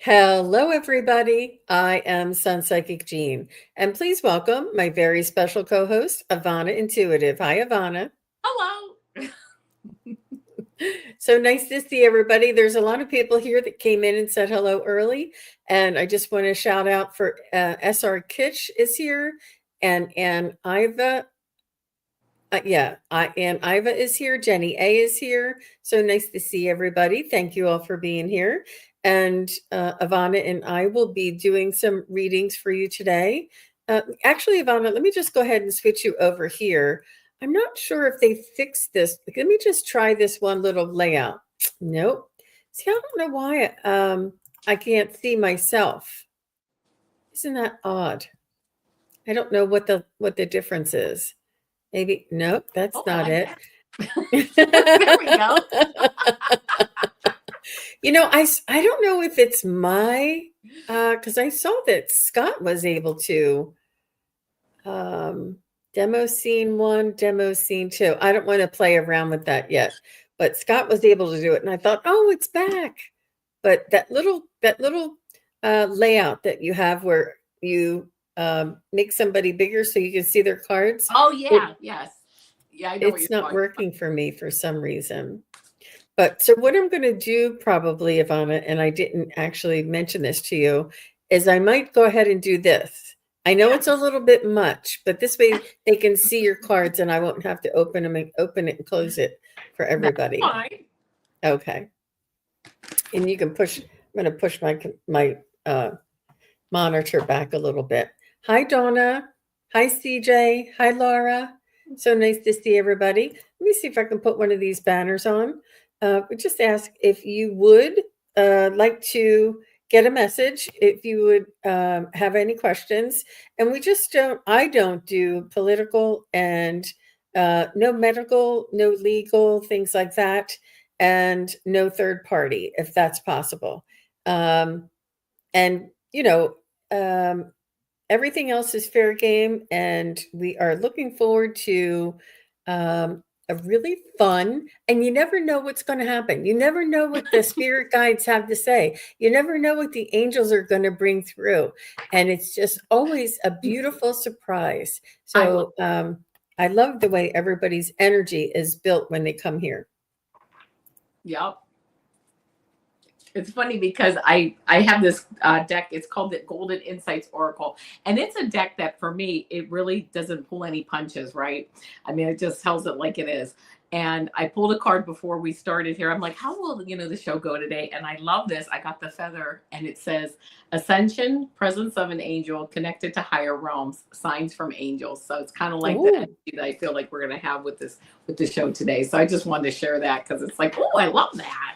Hello, everybody. I am SunPsychic Jean, and please welcome my very special co-host, Avana Intuitive. Hi, Avana. Hello. So nice to see everybody. There's a lot of people here that came in and said hello early, and I just want to shout out for SR Kitsch is here, and Iva. And Iva is here. Jenny A is here. So nice to see everybody. Thank you all for being here. And Ivana and I will be doing some readings for you today. Actually, Ivana, let me just go ahead and switch you over here. I'm not sure if they fixed this. Let me just try this one little layout. Nope. See, I don't know why I can't see myself. Isn't that odd? I don't know what the difference is. Maybe nope, that's Oh, I not like it. that. There we go. I don't know if it's my because I saw that Scott was able to demo scene 1, demo scene 2. I don't want to play around with that yet, but Scott was able to do it, and I thought, oh, it's back. But that little layout that you have where you make somebody bigger so you can see their cards, Oh, it yeah. Yes. Yeah, I know what it's you're not talking about. working for me for some reason. But so what I'm going to do probably, Ivana, and I didn't actually mention this to you, is I might go ahead and do this. I know it's a Yes. little bit much, but this way they can see your cards and I won't have to open it and close it for That's everybody. fine. Okay. And you can push, I'm going to push my monitor back a little bit. Hi, Donna. Hi, CJ. Hi, Laura. So nice to see everybody. Let me see if I can put one of these banners on. We just ask if you would like to get a message, if you would have any questions. And I don't do political and no medical, no legal, things like that, and no third party, if that's possible. And, um, everything else is fair game, and we are looking forward to a really fun. And you never know what's going to happen. You never know what the spirit guides have to say. You never know what the angels are going to bring through, and it's just always a beautiful surprise. I love. So I love the way everybody's energy is built when they come here. Yep. It's funny because I have this deck. It's called the Golden Insights Oracle, and it's a deck that for me it really doesn't pull any punches. Right? I mean, it just tells it like it is. And I pulled a card before we started here. I'm like, how will the show go today? And I love this. I got the feather, and it says Ascension, presence of an angel, connected to higher realms, signs from angels. So it's kind of like the Ooh, energy that I feel like we're gonna have with the show today. So I just wanted to share that because it's like, oh, I love that.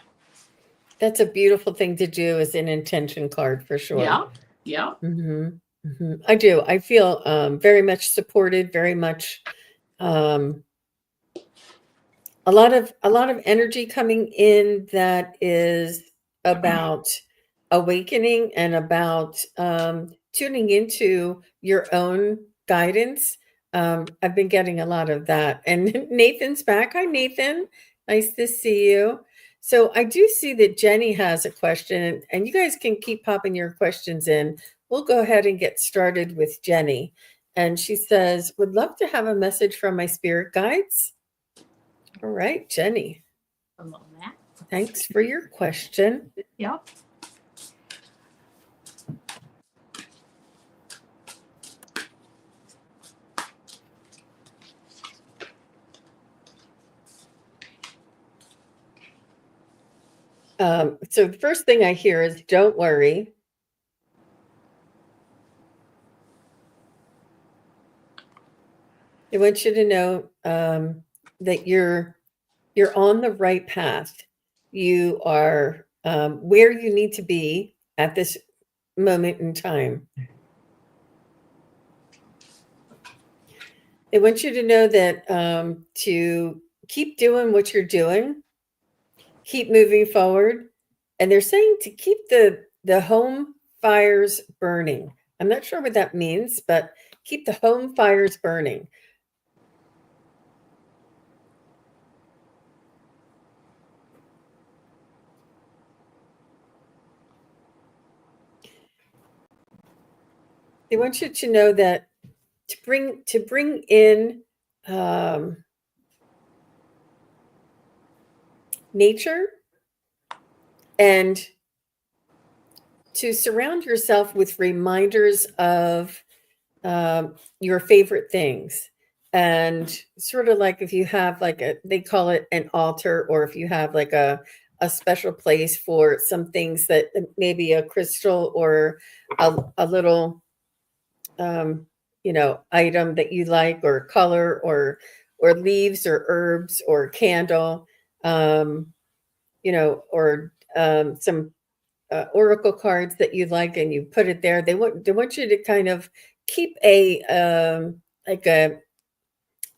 that's a beautiful thing to do as an intention card for sure. Yeah. Yeah. Mhm, mhm. I do. I feel, very much supported, very much, um, a lot of energy coming in that is about awakening and about, tuning into your own guidance. I've been getting a lot of that. And Nathan's back. Hi, Nathan. Nice to see you. So I do see that Jenny has a question, and you guys can keep popping your questions in. We'll go ahead and get started with Jenny. And she says, would love to have a message from my spirit guides. All right, Jenny, I love that. thanks for your question. Yep. So the first thing I hear is don't worry. I want you to know that you're on the right path. You are where you need to be at this moment in time. I want you to know that to keep doing what you're doing, keep moving forward. And they're saying to keep the home fires burning. I'm not sure what that means, but keep the home fires burning. they want you to know that to bring in nature and to surround yourself with reminders of your favorite things. And sort of like if you have like they call it an altar, or if you have like a special place for some things that maybe a crystal or a little, item that you like, or color, or leaves, or herbs, or candle, um, or some oracle cards that you like, and you put it there. They want you to kind of keep a like a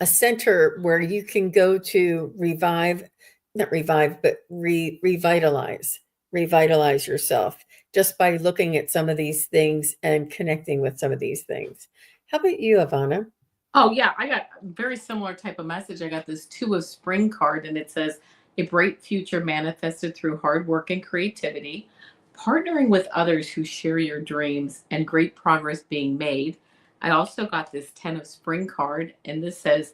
center where you can go to not revive, but revitalize yourself just by looking at some of these things and connecting with some of these things. How about you, Avana? Oh yeah, I got a very similar type of message. I got this Two of Spring card, and it says a bright future manifested through hard work and creativity, partnering with others who share your dreams, and great progress being made. I also got this Ten of Spring card, and this says,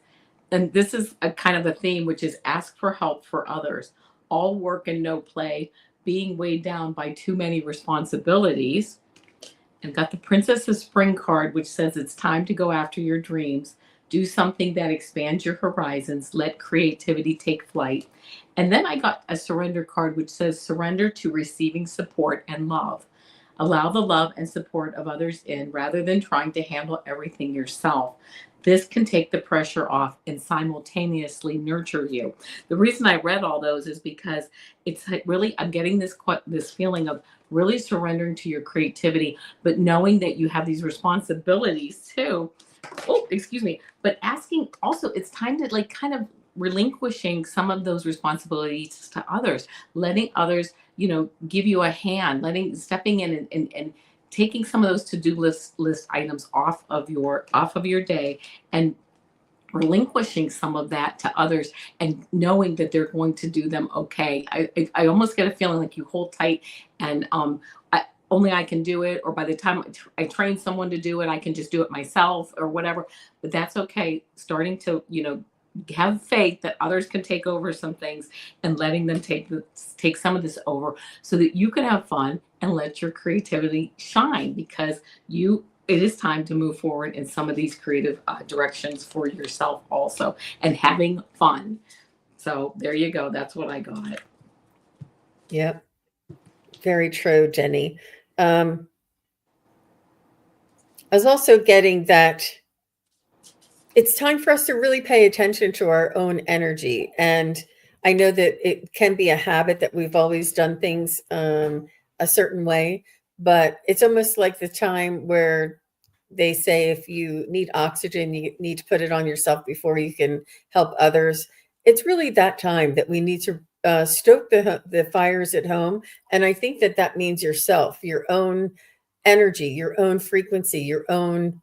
and this is a kind of a theme, which is ask for help for others. All work and no play, being weighed down by too many responsibilities. And got the Princess of Spring card, which says it's time to go after your dreams. Do something that expands your horizons. Let creativity take flight. And then I got a surrender card, which says surrender to receiving support and love. Allow the love and support of others in rather than trying to handle everything yourself. This can take the pressure off and simultaneously nurture you. The reason I read all those is because it's like really, I'm getting this feeling of really surrendering to your creativity, but knowing that you have these responsibilities too. Oh, excuse me. But asking also, it's time to like kind of relinquishing some of those responsibilities to others, letting others, give you a hand, stepping in and taking some of those to-do list items off of your day, and relinquishing some of that to others, and knowing that they're going to do them okay. I almost get a feeling like you hold tight, and only I can do it, or by the time I train someone to do it, I can just do it myself or whatever. But that's okay. Starting to have faith that others can take over some things, and letting them take some of this over, so that you can have fun and let your creativity shine, because it is time to move forward in some of these creative directions for yourself also, and having fun. So there you go. That's what I got. Yep, very true, Jenny. I was also getting that it's time for us to really pay attention to our own energy. And I know that it can be a habit that we've always done things a certain way, but it's almost like the time where they say if you need oxygen, you need to put it on yourself before you can help others. It's really that time that we need to stoke the fires at home. And I think that means yourself, your own energy, your own frequency, your own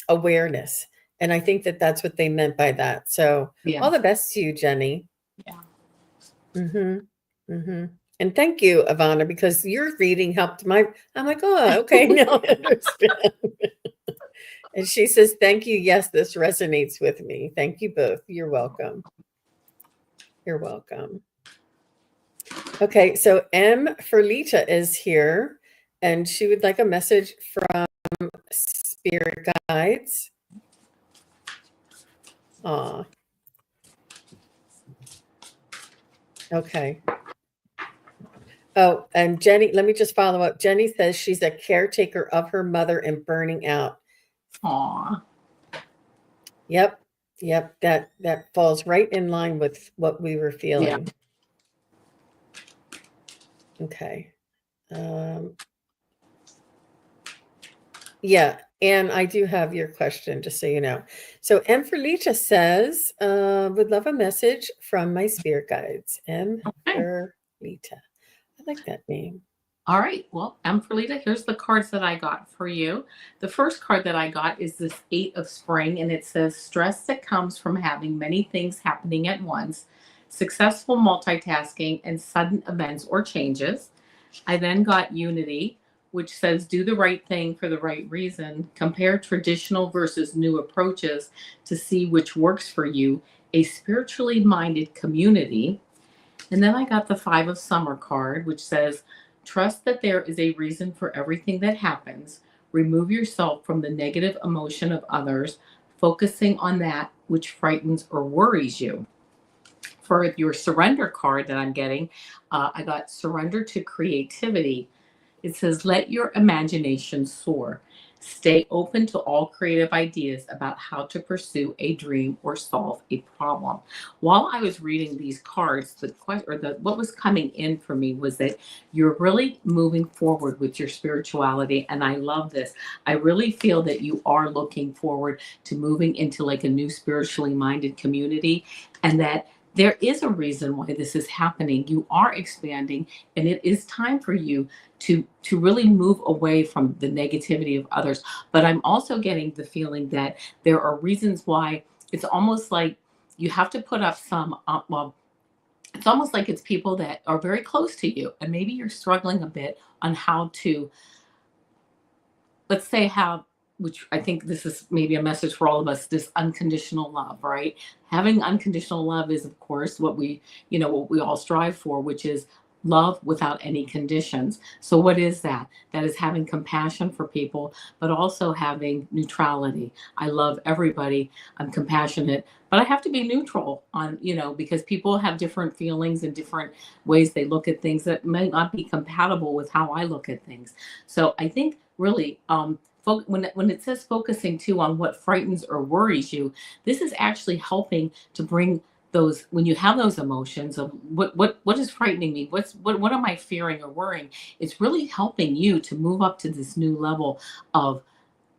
awareness. And I think that's what they meant by that. So Yeah. all the best to you, Jenny. Yeah. And thank you, Avana, because your reading helped I'm like, oh, okay, now I understand. And she says, thank you. Yes, this resonates with me. Thank you both. You're welcome. You're welcome. Okay, so M. Ferlita is here, and she would like a message from Spirit Guides. Aw. Okay. Oh, and Jenny, let me just follow up. Jenny says she's a caretaker of her mother and burning out. Aw. Yep. That falls right in line with what we were feeling. Yeah. Okay. Yeah, and I do have your question, just so you know. So M. Ferlita says, would love a message from my spirit guides. M. Okay. Ferlita. I like that name. All right. Well, Ferlita, here's the cards that I got for you. The first card that I got is this Eight of Spring, and it says stress that comes from having many things happening at once, successful multitasking, and sudden events or changes. I then got Unity, which says do the right thing for the right reason, compare traditional versus new approaches to see which works for you, a spiritually minded community. And then I got the Five of Summer card, which says, trust that there is a reason for everything that happens. Remove yourself from the negative emotion of others, focusing on that which frightens or worries you. For your surrender card that I'm getting, I got surrender to creativity. It says, let your imagination soar. Stay open to all creative ideas about how to pursue a dream or solve a problem. While I was reading these cards, what was coming in for me was that you're really moving forward with your spirituality, and I love this. I really feel that you are looking forward to moving into like a new spiritually minded community, and that there is a reason why this is happening. You are expanding, and it is time for you to really move away from the negativity of others. But I'm also getting the feeling that there are reasons why it's almost like you have to put up some well, it's almost like it's people that are very close to you, and maybe you're struggling a bit on how to, let's say, have, which I think this is maybe a message for all of us, this unconditional love, right? Having unconditional love is, of course, what we all strive for, which is love without any conditions. So what is that? That is having compassion for people, but also having neutrality. I love everybody. I'm compassionate, but I have to be neutral on, because people have different feelings and different ways they look at things that may not be compatible with how I look at things. So I think really, when it says focusing too on what frightens or worries you, this is actually helping to bring those, when you have those emotions of what is frightening me, what am I fearing or worrying, it's really helping you to move up to this new level of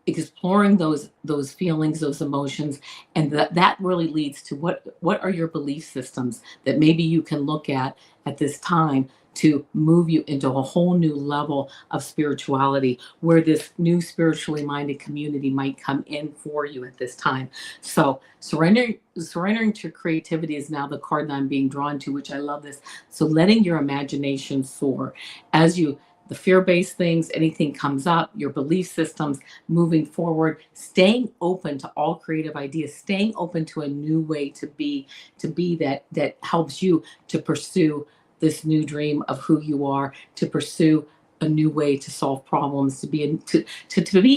exploring those feelings, those emotions, and that really leads to what are your belief systems that maybe you can look at this time to move you into a whole new level of spirituality, where this new spiritually minded community might come in for you at this time. So surrendering to creativity is now the card that I'm being drawn to, which I love this. So letting your imagination soar as you, the fear-based things, anything comes up, your belief systems, moving forward, staying open to all creative ideas, staying open to a new way to be that helps you to pursue this new dream of who you are, to pursue a new way to solve problems, to be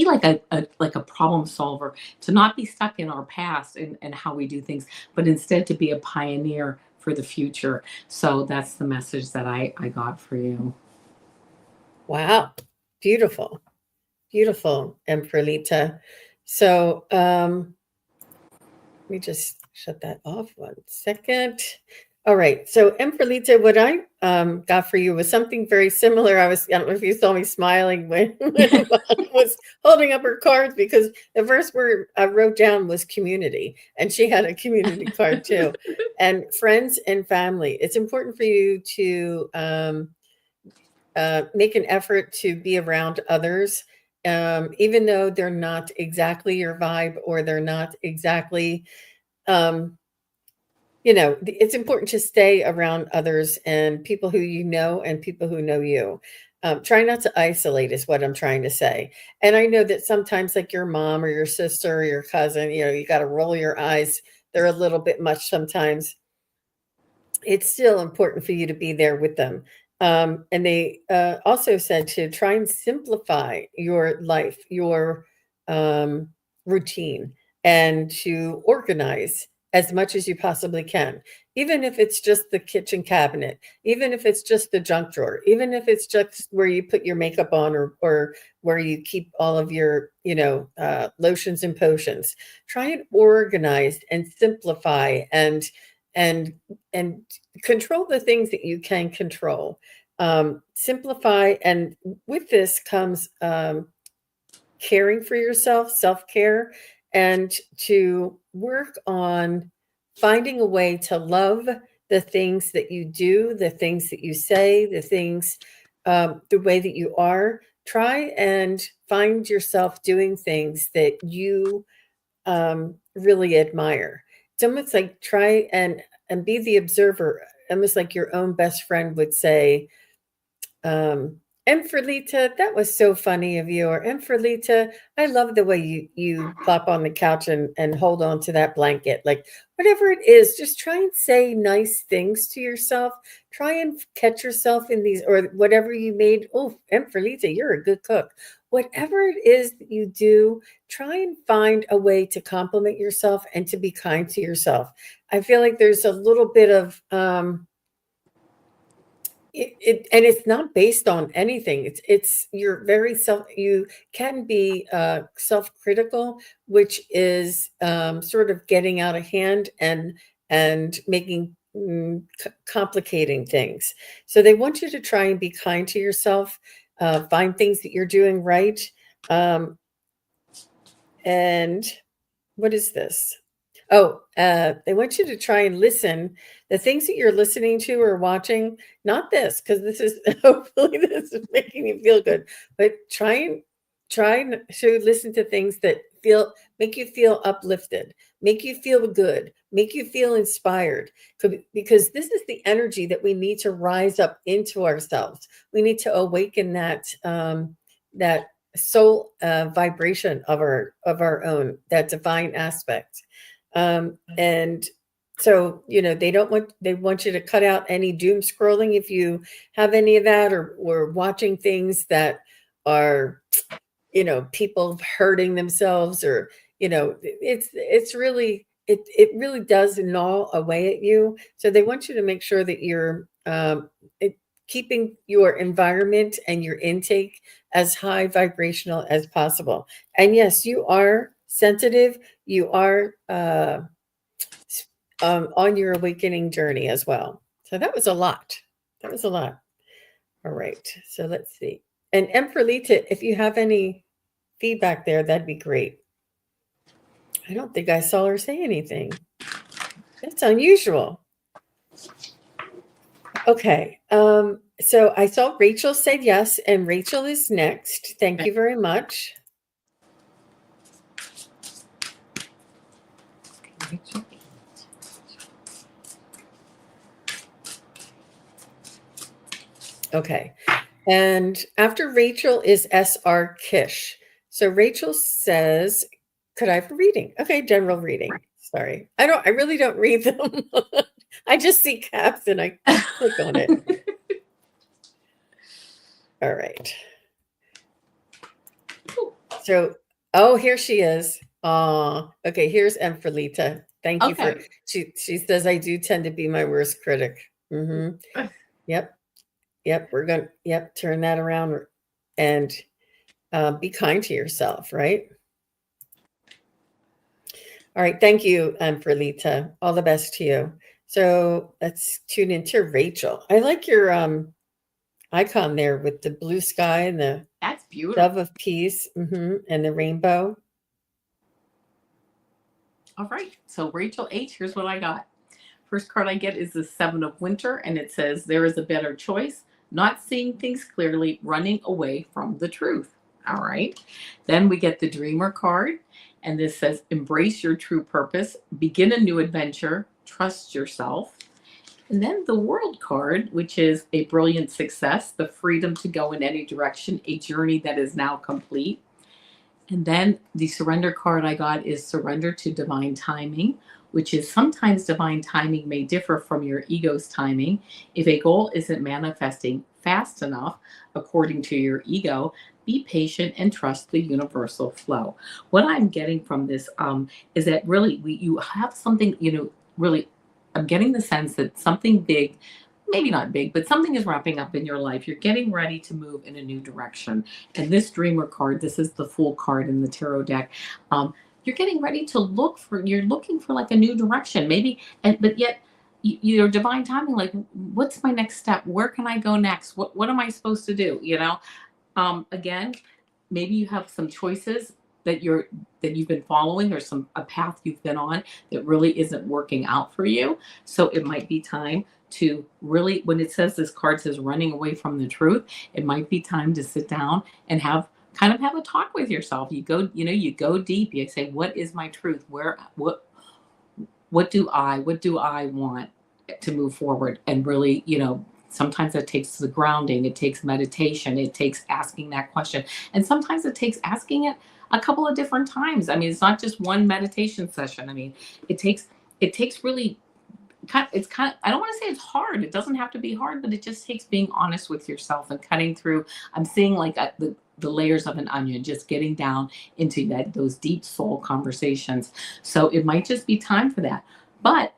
like a problem solver, to not be stuck in our past and how we do things, but instead to be a pioneer for the future. So that's the message that I got for you. Wow. Beautiful. Beautiful, Emperlita. So let me just shut that off 1 second. All right. So Emperlita, what I got for you was something very similar. I don't know if you saw me smiling when I was holding up her cards, because the first word I wrote down was community, and she had a community card too. And friends and family. It's important for you to make an effort to be around others, even though they're not exactly your vibe, or they're not exactly, it's important to stay around others and people who you know and people who know you. Try not to isolate is what I'm trying to say. And I know that sometimes, like your mom or your sister or your cousin, you got to roll your eyes. They're a little bit much sometimes. It's still important for you to be there with them. And they also said to try and simplify your life, your routine, and to organize as much as you possibly can, even if it's just the kitchen cabinet, even if it's just the junk drawer, even if it's just where you put your makeup on, or where you keep all of your, lotions and potions. Try and organize and simplify and and control the things that you can control. Simplify, and with this comes caring for yourself, self-care, and to work on finding a way to love the things that you do, the things that you say, the things, the way that you are. Try and find yourself doing things that you really admire. It's almost like try and be the observer, almost like your own best friend would say, And Ferlita, that was so funny of you. And Ferlita, I love the way you plop on the couch and hold on to that blanket. Like whatever it is, just try and say nice things to yourself. Try and catch yourself in these or whatever you made. Oh, and Ferlita, you're a good cook. Whatever it is that you do, try and find a way to compliment yourself and to be kind to yourself. I feel like there's a little bit of and it's not based on anything. It's you're very self. You can be self-critical, which is sort of getting out of hand and making complicating things. So they want you to try and be kind to yourself. Find things that you're doing right. Um, and what is this? Oh, they want you to try and listen. The things that you're listening to or watching, not this, because this is hopefully this is making you feel good, but try to listen to things that make you feel uplifted, make you feel good, make you feel inspired. Because this is the energy that we need to rise up into ourselves. We need to awaken that soul vibration of our own, that divine aspect. And so, they want you to cut out any doom scrolling if you have any of that, or watching things that are, people hurting themselves, or, it really does gnaw away at you. So they want you to make sure that you're keeping your environment and your intake as high vibrational as possible. And yes, you are sensitive. You are on your awakening journey as well. So that was a lot. That was a lot. All right. So let's see. And Emperlita, if you have any feedback there, that'd be great. I don't think I saw her say anything. That's unusual. Okay. So I saw Rachel said yes, and Rachel is next. Thank you very much. Okay. And after Rachel is SR Kish. So Rachel says, could I have a reading? Okay, general reading. Sorry. I really don't read them. I just see caps and I click on it. All right. So, here she is. Okay, here's Emperlita. Thank you for she says I do tend to be my worst critic. Mm-hmm. Yep, we're going to turn that around and be kind to yourself, right? All right, thank you, Emperlita. All the best to you. So let's tune into Rachel. I like your icon there with the blue sky and the that's beautiful dove of peace, and the rainbow. All right, so Rachel H, here's what I got. First card I get is the Seven of Winter, and it says, there is a better choice, not seeing things clearly, running away from the truth. All right. Then we get the Dreamer card, and this says, embrace your true purpose, begin a new adventure, trust yourself. And then the World card, which is a brilliant success, the freedom to go in any direction, a journey that is now complete. And then the Surrender card I got is surrender to divine timing, which is sometimes divine timing may differ from your ego's timing. If a goal isn't manifesting fast enough, according to your ego, be patient and trust the universal flow. What I'm getting from this is that really you have something, really, I'm getting the sense that something big, maybe not big, but something is wrapping up in your life. You're getting ready to move in a new direction. And this Dreamer card, this is the Fool card in the tarot deck. You're getting ready to you're looking for like a new direction, maybe, but yet your divine timing, like, what's my next step? Where can I go next? What am I supposed to do? Again, maybe you have some choices that you've been following, or a path you've been on that really isn't working out for you. So it might be time to really, when it says, this card says running away from the truth, it might be time to sit down and have a talk with yourself. You go deep. You say, what is my truth? What do I want to move forward and really, Sometimes it takes the grounding, it takes meditation, it takes asking that question. And sometimes it takes asking it a couple of different times. I mean, it's not just one meditation session. I mean, it takes really I don't want to say it's hard. It doesn't have to be hard, but it just takes being honest with yourself and cutting through. I'm seeing like the layers of an onion, just getting down into those deep soul conversations. So it might just be time for that. But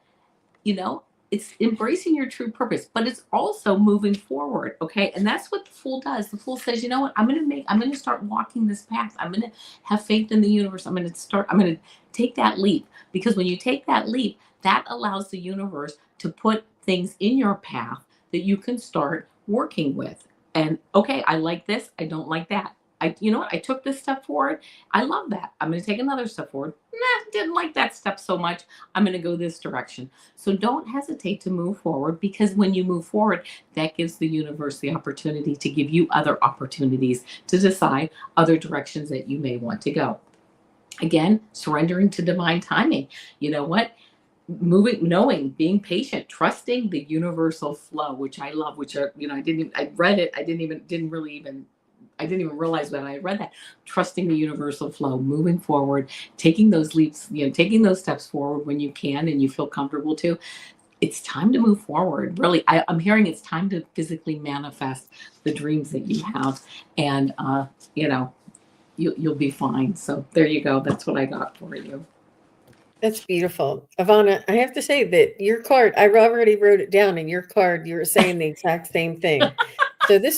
you know, it's embracing your true purpose, but it's also moving forward. Okay. And that's what the fool does. The fool says, you know what, I'm going to start walking this path. I'm going to have faith in the universe. I'm going to take that leap, because when you take that leap, that allows the universe to put things in your path that you can start working with. And okay, I like this. I don't like that. You know what? I took this step forward. I love that. I'm going to take another step forward. Nah, didn't like that step so much. I'm going to go this direction. So don't hesitate to move forward, because when you move forward, that gives the universe the opportunity to give you other opportunities to decide other directions that you may want to go. Again, surrendering to divine timing. You know what? Moving, knowing, being patient, trusting the universal flow, which I love, which are, I read it. I didn't even realize that I read that. Trusting the universal flow, moving forward, taking those leaps, taking those steps forward when you can and you feel comfortable to. It's time to move forward. Really, I'm hearing it's time to physically manifest the dreams that you have, and you'll be fine. So there you go. That's what I got for you. That's beautiful. Avana, I have to say that your card, I already wrote it down, in your card, you were saying the exact same thing. So very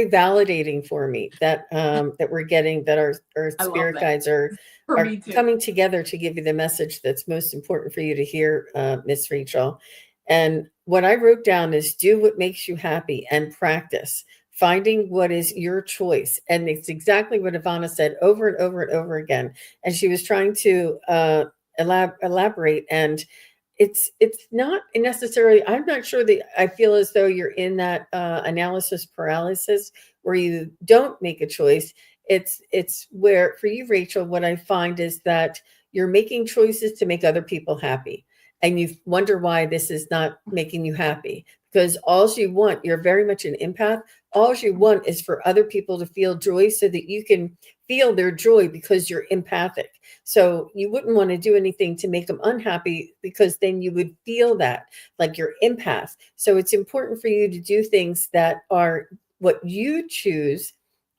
validating for me that that we're getting, that our I love spirit that. guides are For me too. coming together to give you the message that's most important for you to hear, Miss Rachel. And what I wrote down is, do what makes you happy and practice finding what is your choice. And it's exactly what Ivana said over and over and over again. And she was trying to elaborate. And it's not necessarily, I'm not sure that I feel as though you're in that analysis paralysis where you don't make a choice. It's where, for you, Rachel, what I find is that you're making choices to make other people happy. And you wonder why this is not making you happy, because all you want, you're very much an empath. All you want is for other people to feel joy so that you can feel their joy, because you're empathic. So you wouldn't want to do anything to make them unhappy, because then you would feel that, like you're empath. So it's important for you to do things that are what you choose,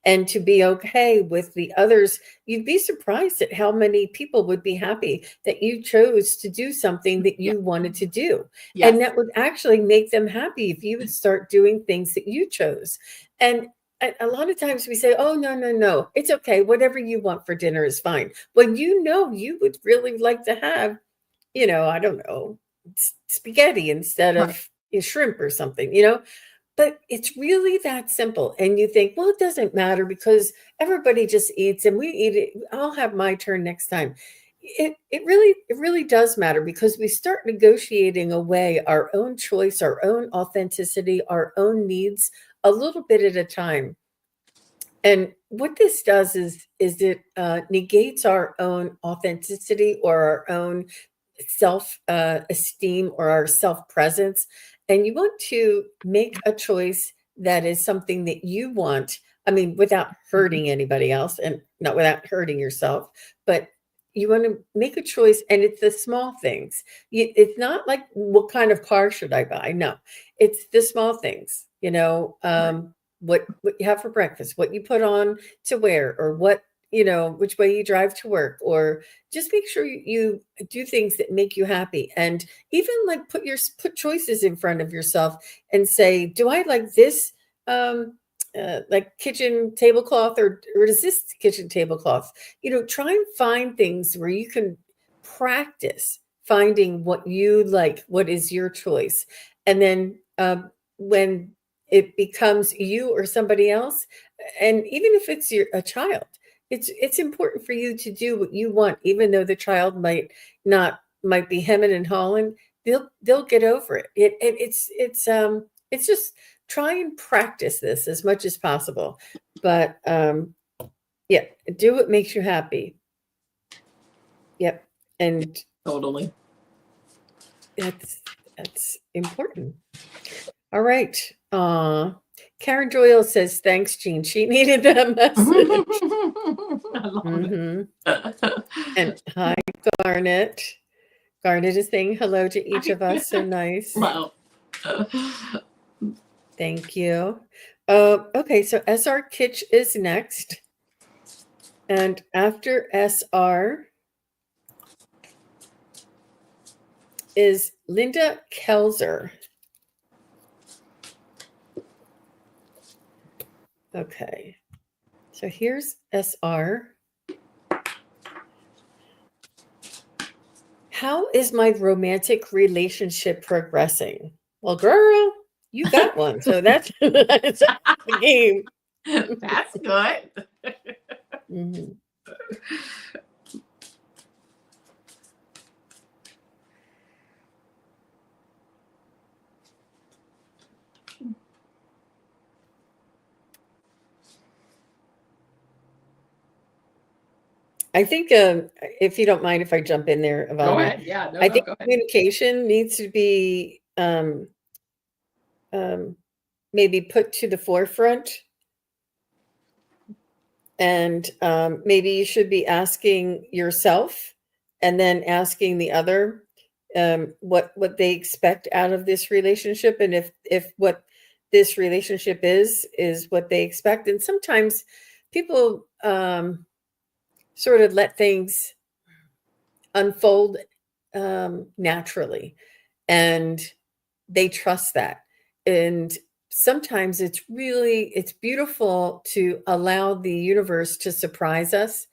and to be okay with the others. You'd be surprised at how many people would be happy that you chose to do something that you wanted to do. Yes. And that would actually make them happy if you would start doing things that you chose. And a lot of times we say, oh, no, no, no, it's okay. Whatever you want for dinner is fine. When you would really like to have, I don't know, spaghetti instead Right. of shrimp or something, but it's really that simple. And you think, well, it doesn't matter because everybody just eats and we eat it. I'll have my turn next time. It really does matter, because we start negotiating away our own choice, our own authenticity, our own needs a little bit at a time. And what this does is it negates our own authenticity, or our own self esteem, or our self presence. And you want to make a choice that is something that you want. I mean, without hurting anybody else, and not without hurting yourself, but you want to make a choice, and it's the small things. It's not like, what kind of car should I buy? No, it's the small things. What you have for breakfast, what you put on to wear, or which way you drive to work, or just make sure you do things that make you happy. And even like put choices in front of yourself and say, do I like this like kitchen tablecloth, or does this kitchen tablecloth? Try and find things where you can practice finding what you like, what is your choice. And then when it becomes you or somebody else, and even if it's a child, it's important for you to do what you want, even though the child might be hemming and hawing. They'll get over it. It's just, try and practice this as much as possible. But yeah, do what makes you happy. Yep. And Totally. that's important. All right. Karen Doyle says, thanks, Jean. She needed that message. I love it. And hi, Garnet. Garnet is saying hello to each of us. So nice. Wow. Thank you. Okay, so SR Kitsch is next. And after SR is Linda Kelzer. Okay, so here's SR. How is my romantic relationship progressing? Well, girl, you got one. So that's the game. That's good. Mhm. I think if you don't mind if I jump in there, Go Avana, ahead. Yeah, no, I no, think go ahead. communication needs to be maybe put to the forefront. And maybe you should be asking yourself and then asking the other what they expect out of this relationship, and if what this relationship is what they expect. And sometimes people sort of let things unfold naturally, and they trust that. And sometimes it's beautiful to allow the universe to surprise us,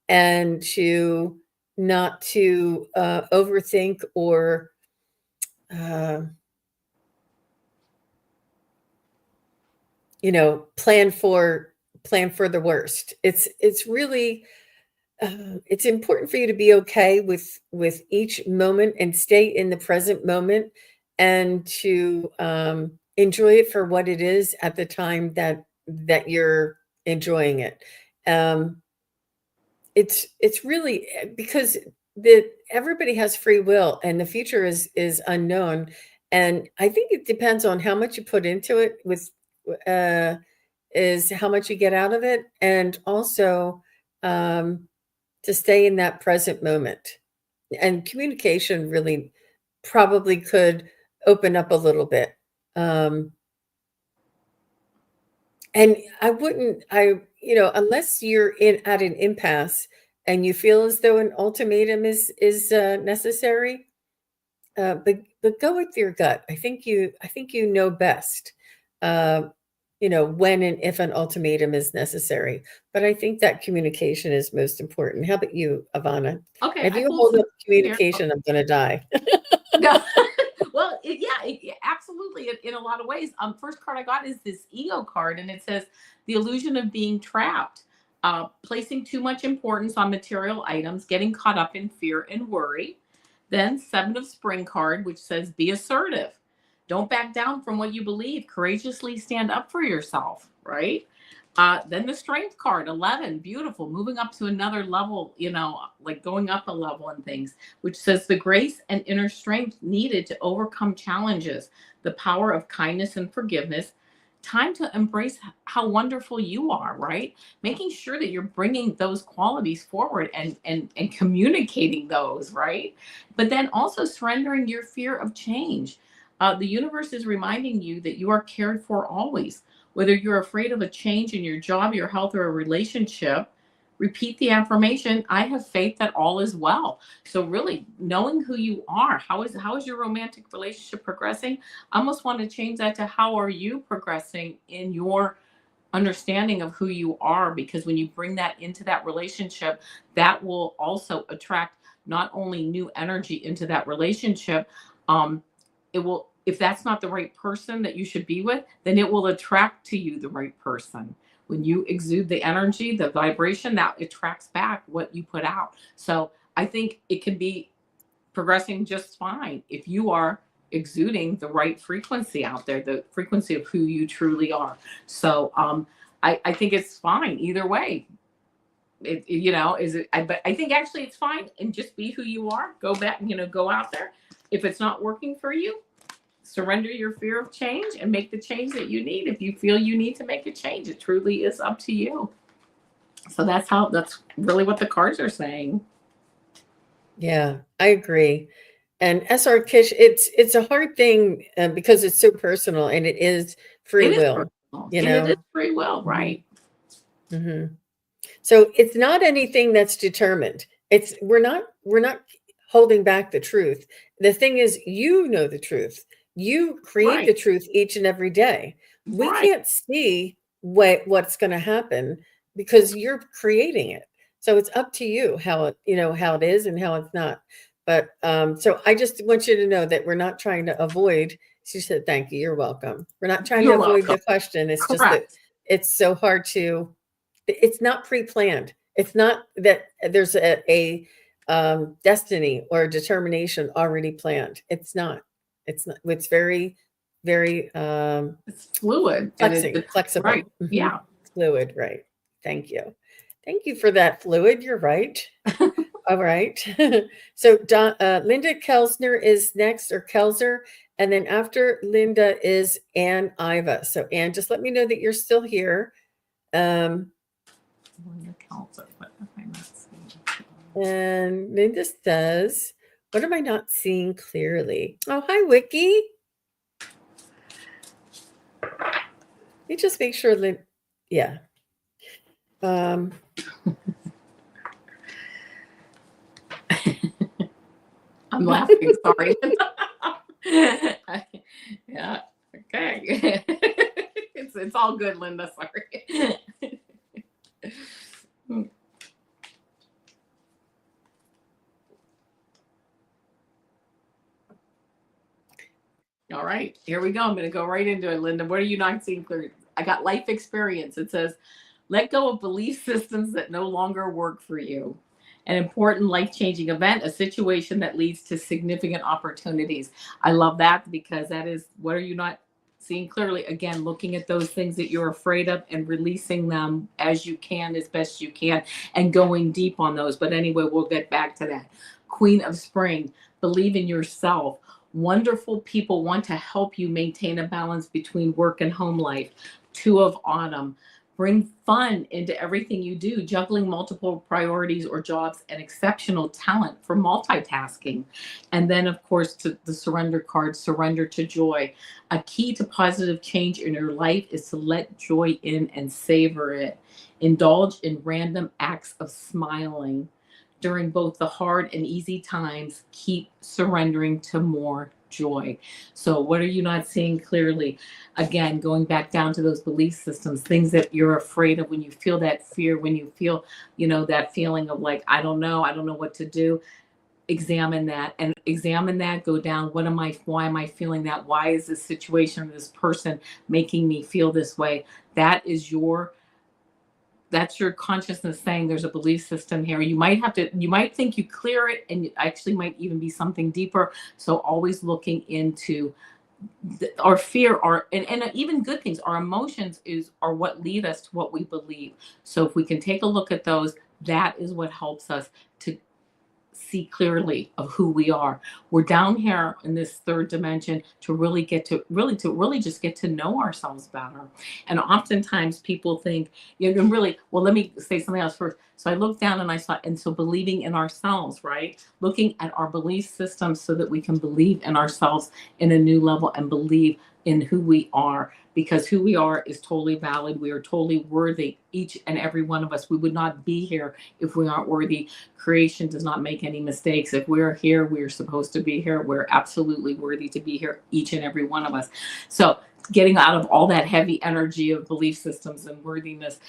and to not to overthink or uh, plan for the worst. It's really it's important for you to be okay with each moment and stay in the present moment, and to enjoy it for what it is at the time that you're enjoying it. Um, it's really because everybody has free will, and the future is unknown, and I think it depends on how much you put into it. With uh, is how much you get out of it, and also um, to stay in that present moment. And communication really probably could open up a little bit. Um, and unless you're at an impasse and you feel as though an ultimatum is necessary, but go with your gut. I think you know best. Uh, when and if an ultimatum is necessary. But I think that communication is most important. How about you, Avana? Okay, If I you pulled hold some up here. communication, I'm going to die. No. Well, absolutely. In a lot of ways. First card I got is this ego card, and it says the illusion of being trapped, placing too much importance on material items, getting caught up in fear and worry. Then Seven of Spring card, which says be assertive, don't back down from what you believe, courageously stand up for yourself. Right. Then the strength card, 11, beautiful, moving up to another level, like going up a level and things, which says the grace and inner strength needed to overcome challenges, the power of kindness and forgiveness. Time to embrace how wonderful you are, right? Making sure that you're bringing those qualities forward and communicating those, right? But then also surrendering your fear of change. The universe is reminding you that you are cared for always. Whether you're afraid of a change in your job, your health, or a relationship, repeat the affirmation, I have faith that all is well. So really knowing who you are, how is your romantic relationship progressing? I almost want to change that to how are you progressing in your understanding of who you are, because when you bring that into that relationship, that will also attract not only new energy into that relationship, it will, if that's not the right person that you should be with, then it will attract to you the right person. When you exude the energy, the vibration, that attracts back what you put out. So I think it can be progressing just fine if you are exuding the right frequency out there, the frequency of who you truly are. So I think it's fine either way. But I think actually it's fine, and just be who you are. Go back, go out there. If it's not working for you, surrender your fear of change and make the change that you need. If you feel you need to make a change, it truly is up to you. So that's really what the cards are saying. Yeah, I agree. And SR Kish, it's a hard thing because it's so personal and it is free It is will, personal, you and it is know? free will, right? Mm-hmm. So it's not anything that's determined. We're not holding back the truth. The thing is, you know the truth. You create Right, the truth each and every day. We right. can't see what's going to happen because you're creating it. So it's up to you how it is and how it's not. But so I just want you to know that we're not trying to avoid. She said, "Thank you. You're welcome." We're not trying to You're avoid welcome. the question. It's just that Correct. it's so hard to it's not pre-planned. It's not that there's a destiny or a determination already planned. It's not. It's not. It's very, very It's fluid. It is right. flexible, Yeah. fluid. Right. Thank you. Thank you for that, fluid. You're right. All right. So Linda Kelsner is next, or Kelzer, and then after Linda is Ann Iva. So Ann, just let me know that you're still here. And Linda says, "What am I not seeing clearly?" Oh, hi, Wiki. You just make sure, yeah. I'm laughing. Sorry. Yeah. Okay. It's all good, Linda. Sorry. All right, here we go. I'm going to go right into it, Linda. What are you not seeing clearly? I got life experience. It says, let go of belief systems that no longer work for you. An important life-changing event, a situation that leads to significant opportunities. I love that because that is, what are you not seeing clearly? Again, looking at those things that you're afraid of and releasing them as you can, as best you can, and going deep on those. But anyway, we'll get back to that. Queen of Spring, believe in yourself. Wonderful people want to help you maintain a balance between work and home life. Two of Autumn, bring fun into everything you do, juggling multiple priorities or jobs, and exceptional talent for multitasking. And then, of course, to the surrender card, surrender to joy. A key to positive change in your life is to let joy in and savor it. Indulge in random acts of smiling. During both the hard and easy times, keep surrendering to more joy. So, what are you not seeing clearly? Again, going back down to those belief systems, things that you're afraid of when you feel that fear, when you feel, that feeling of like, I don't know what to do. Examine that and go down. Why am I feeling that? Why is this situation, this person making me feel this way? That's your consciousness saying there's a belief system here. You might think you clear it, and it actually might even be something deeper. So always looking into our fear, and even good things. Our emotions are what lead us to what we believe. So if we can take a look at those, that is what helps us to see clearly of who we are. We're down here in this third dimension to really just get to know ourselves better. And oftentimes people think, well, let me say something else first. So I looked down and I saw, and so believing in ourselves, right? Looking at our belief systems so that we can believe in ourselves in a new level and believe in who we are, because who we are is totally valid. We are totally worthy, each and every one of us. We would not be here if we aren't worthy. Creation does not make any mistakes. If we're here, we're supposed to be here. We're absolutely worthy to be here, each and every one of us. So getting out of all that heavy energy of belief systems and worthiness,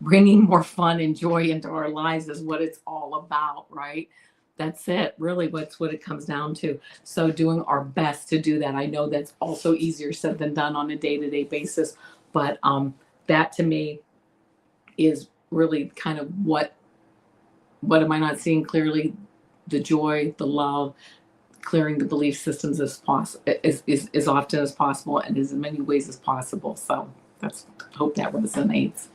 bringing more fun and joy into our lives is what it's all about, right? That's it. Really, what's what it comes down to. So doing our best to do that. I know that's also easier said than done on a day-to-day basis, but that to me is really kind of what am I not seeing clearly? The joy, the love, clearing the belief systems as often as possible and as many ways as possible. So that's, hope that resonates.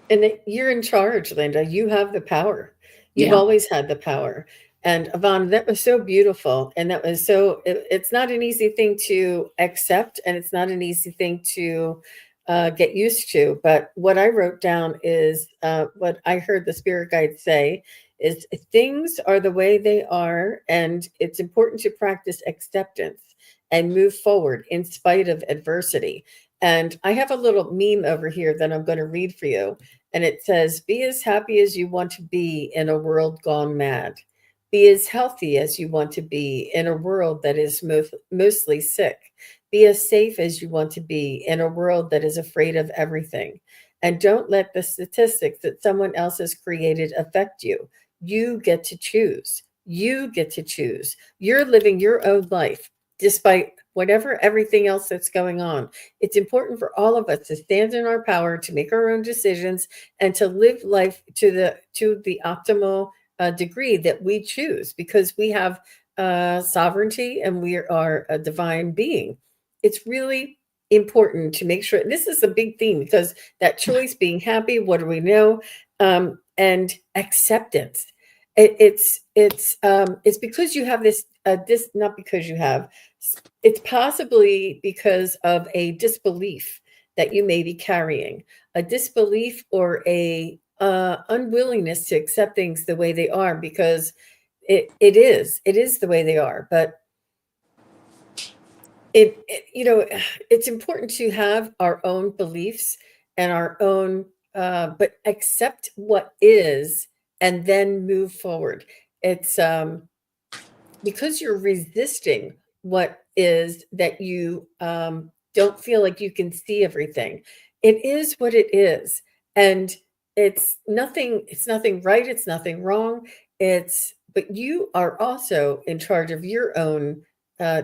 And you're in charge, Linda. You have the power. You've Yeah. always had the power. And Avana, that was so beautiful. And that was so, it's not an easy thing to accept, and it's not an easy thing to get used to. But what I wrote down is what I heard the spirit guide say is things are the way they are, and it's important to practice acceptance and move forward in spite of adversity. And I have a little meme over here that I'm going to read for you. And it says, be as happy as you want to be in a world gone mad. Be as healthy as you want to be in a world that is mostly sick. Be as safe as you want to be in a world that is afraid of everything. And don't let the statistics that someone else has created affect you. You get to choose. You get to choose. You're living your own life despite whatever everything else that's going on. It's important for all of us to stand in our power, to make our own decisions, and to live life to the optimal degree that we choose, because we have sovereignty and we are a divine being. It's really important to make sure this is a big theme, because that choice, being happy, what do we know, and acceptance. It's because you have this, not because you have, it's possibly because of a disbelief that you may be carrying, a disbelief or a unwillingness to accept things the way they are, because it is the way they are. But it's important to have our own beliefs and our own, but accept what is and then move forward. It's because you're resisting what is, that you don't feel like you can see everything. It is what it is. And it's nothing right, it's nothing wrong. But you are also in charge of your own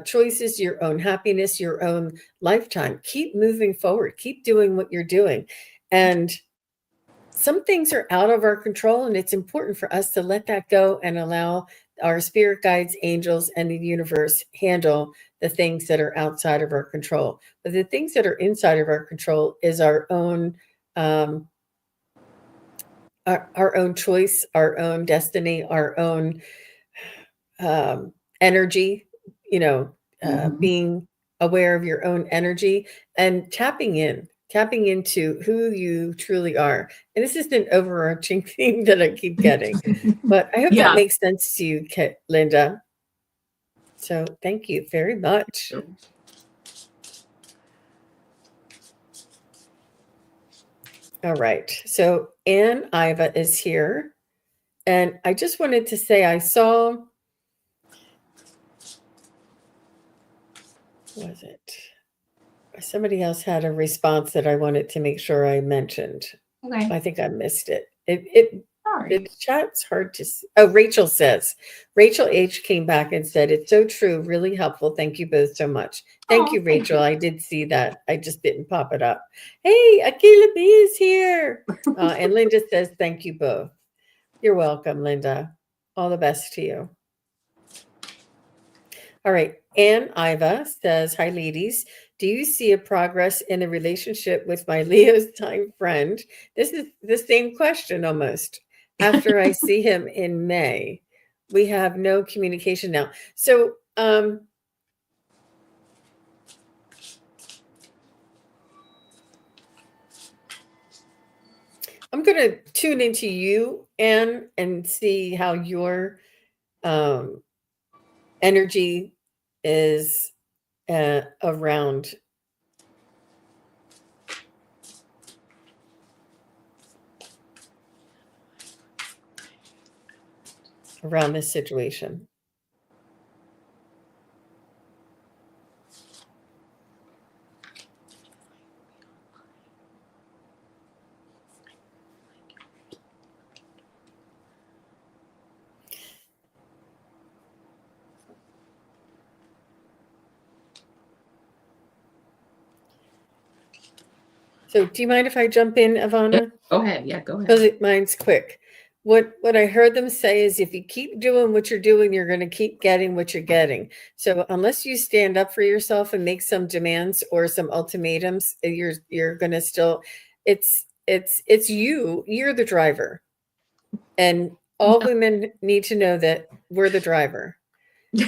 choices, your own happiness, your own lifetime. Keep moving forward, keep doing what you're doing. And some things are out of our control, and it's important for us to let that go and allow our spirit guides, angels, and the universe handle the things that are outside of our control. But the things that are inside of our control is our own, our own choice, our own destiny, our own energy. You know, being aware of your own energy and tapping into who you truly are. And this is an overarching theme that I keep getting, but I hope that Yeah. makes sense to you, Linda. So thank you very much. All right. So Ann Iva is here. And I just wanted to say I saw, was it? Somebody else had a response that I wanted to make sure I mentioned. Okay. I think I missed it. Sorry. The chat's hard to see. Oh, Rachel says, Rachel H came back and said, it's so true, really helpful. Thank you both so much. Thank you, Rachel. I did see that. I just didn't pop it up. Hey, Akila B is here. And Linda says, thank you both. You're welcome, Linda. All the best to you. All right. Ann Iva says, hi, ladies. Do you see a progress in a relationship with my Leo's time friend? This is the same question almost. After I see him in May, we have no communication now. So, I'm going to tune into you, Ann, and see how your energy is around this situation. So do you mind if I jump in, Avana? Go ahead. Yeah, go ahead. Because mine's quick. What I heard them say is, if you keep doing what you're doing, you're going to keep getting what you're getting. So unless you stand up for yourself and make some demands or some ultimatums, you're going to still, it's you're the driver. And all women need to know that we're the driver.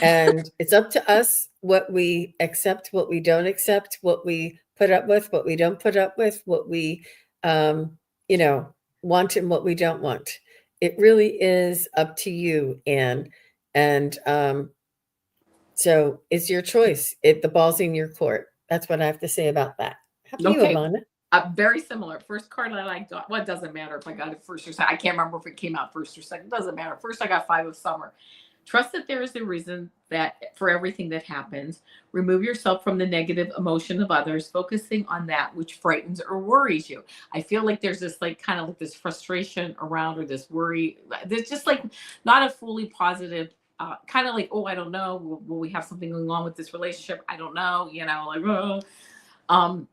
And it's up to us what we accept, what we don't accept, what we put up with, what we don't put up with, what we, you know, want and what we don't want. It really is up to you, Anne. And so it's your choice. The ball's in your court. That's what I have to say about that. How about you, Okay. Avana? Very similar. First card that I got, well, it doesn't matter if I got it first or second. I can't remember if it came out first or second. It doesn't matter. First, I got 5 of Summer. Trust that there is a reason that for everything that happens. Remove yourself from the negative emotion of others, focusing on that which frightens or worries you. I feel like there's this like kind of like this frustration around or this worry. There's just like not a fully positive kind of like, oh, I don't know. Will we have something going on with this relationship? I don't know. You know, like, oh.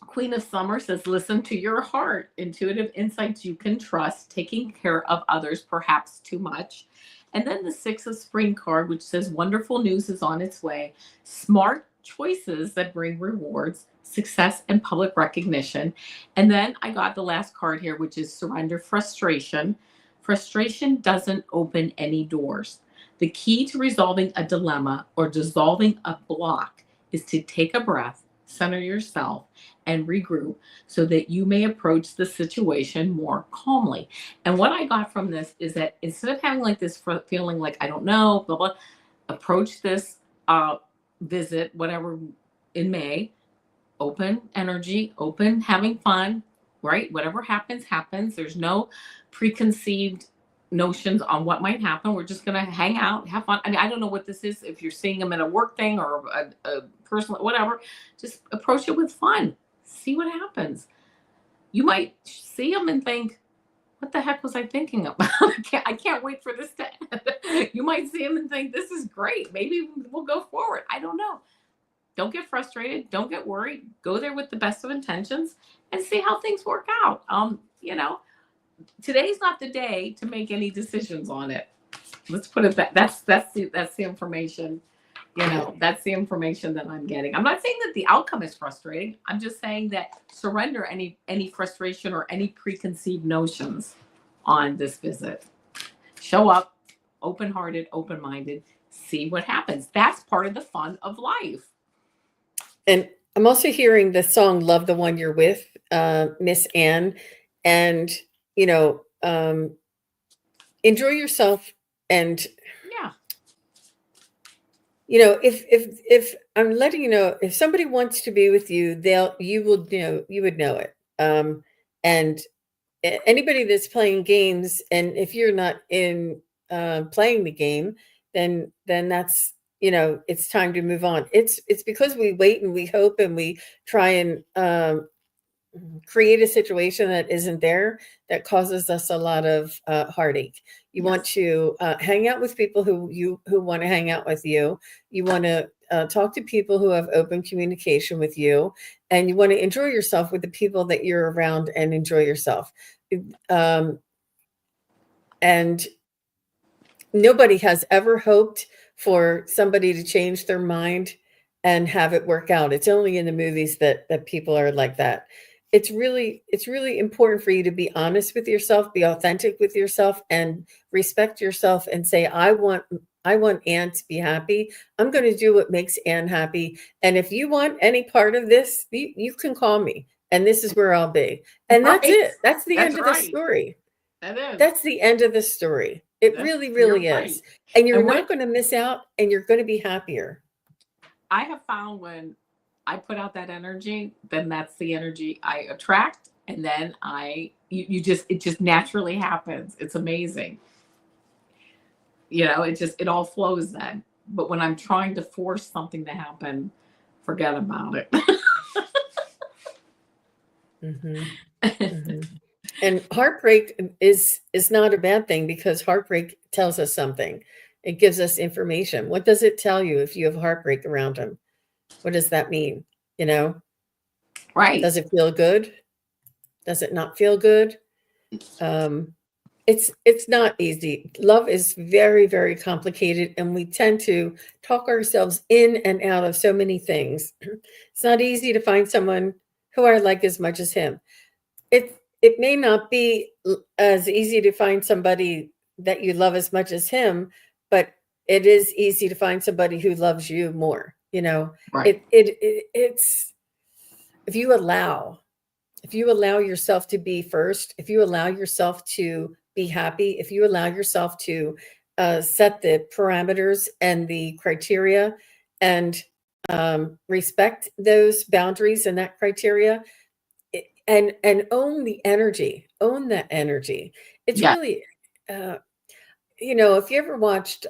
Queen of Summer says, listen to your heart. Intuitive insights you can trust. Taking care of others, perhaps too much. And then the 6 of Spring card, which says, wonderful news is on its way. Smart choices that bring rewards, success, and public recognition. And then I got the last card here, which is surrender frustration. Frustration doesn't open any doors. The key to resolving a dilemma or dissolving a block is to take a breath, center yourself, and regroup so that you may approach the situation more calmly. And what I got from this is that instead of having like this feeling like, I don't know, blah, blah, approach this visit, whatever, in May, open energy, open, having fun, right? Whatever happens, happens. There's no preconceived notions on what might happen. We're just going to hang out, have fun. I mean, I don't know what this is. If you're seeing them in a work thing or a personal, whatever, just approach it with fun. See what happens. You might see them and think, what the heck was I thinking about? I can't wait for this to end. You might see them and think, this is great. Maybe we'll go forward. I don't know. Don't get frustrated. Don't get worried. Go there with the best of intentions and see how things work out. You know, today's not the day to make any decisions on it. Let's put it that. That's the information. You know, that's the information that I'm getting. I'm not saying that the outcome is frustrating. I'm just saying that surrender any frustration or any preconceived notions on this visit. Show up, open-hearted, open-minded, see what happens. That's part of the fun of life. And I'm also hearing the song Love the One You're With, Miss Anne. And, you know, enjoy yourself. And yeah, you know, if I'm letting you know, if somebody wants to be with you, you would know it. And anybody that's playing games, and if you're not in playing the game, then that's, you know, it's time to move on. It's because we wait and we hope and we try and create a situation that isn't there that causes us a lot of heartache. You want to hang out with people who want to hang out with you. You want to talk to people who have open communication with you, and you want to enjoy yourself with the people that you're around and enjoy yourself. And nobody has ever hoped for somebody to change their mind and have it work out. It's only in the movies that people are like that. It's really important for you to be honest with yourself, be authentic with yourself, and respect yourself and say, I want Anne to be happy. I'm going to do what makes Anne happy. And if you want any part of this, you can call me, and this is where I'll be. And that's it. That's the end of the story. That is. That's the end of the story. It really is. Right. And you're not going to miss out, and you're going to be happier. I have found when I put out that energy, then that's the energy I attract. And then it just naturally happens. It's amazing. You know, it all flows then. But when I'm trying to force something to happen, forget about it. Mm-hmm. Mm-hmm. And heartbreak is not a bad thing, because heartbreak tells us something. It gives us information. What does it tell you if you have heartbreak around them? What does that mean? You know, right? Does it feel good? Does it not feel good? It's not easy. Love is very, very complicated, and we tend to talk ourselves in and out of so many things. It's not easy to find someone who I like as much as him. It may not be as easy to find somebody that you love as much as him, but it is easy to find somebody who loves you more. Right. It's if you allow yourself to be first, if you allow yourself to be happy, if you allow yourself to set the parameters and the criteria and respect those boundaries and that criteria, and own that energy. It's Yeah. really, if you ever watched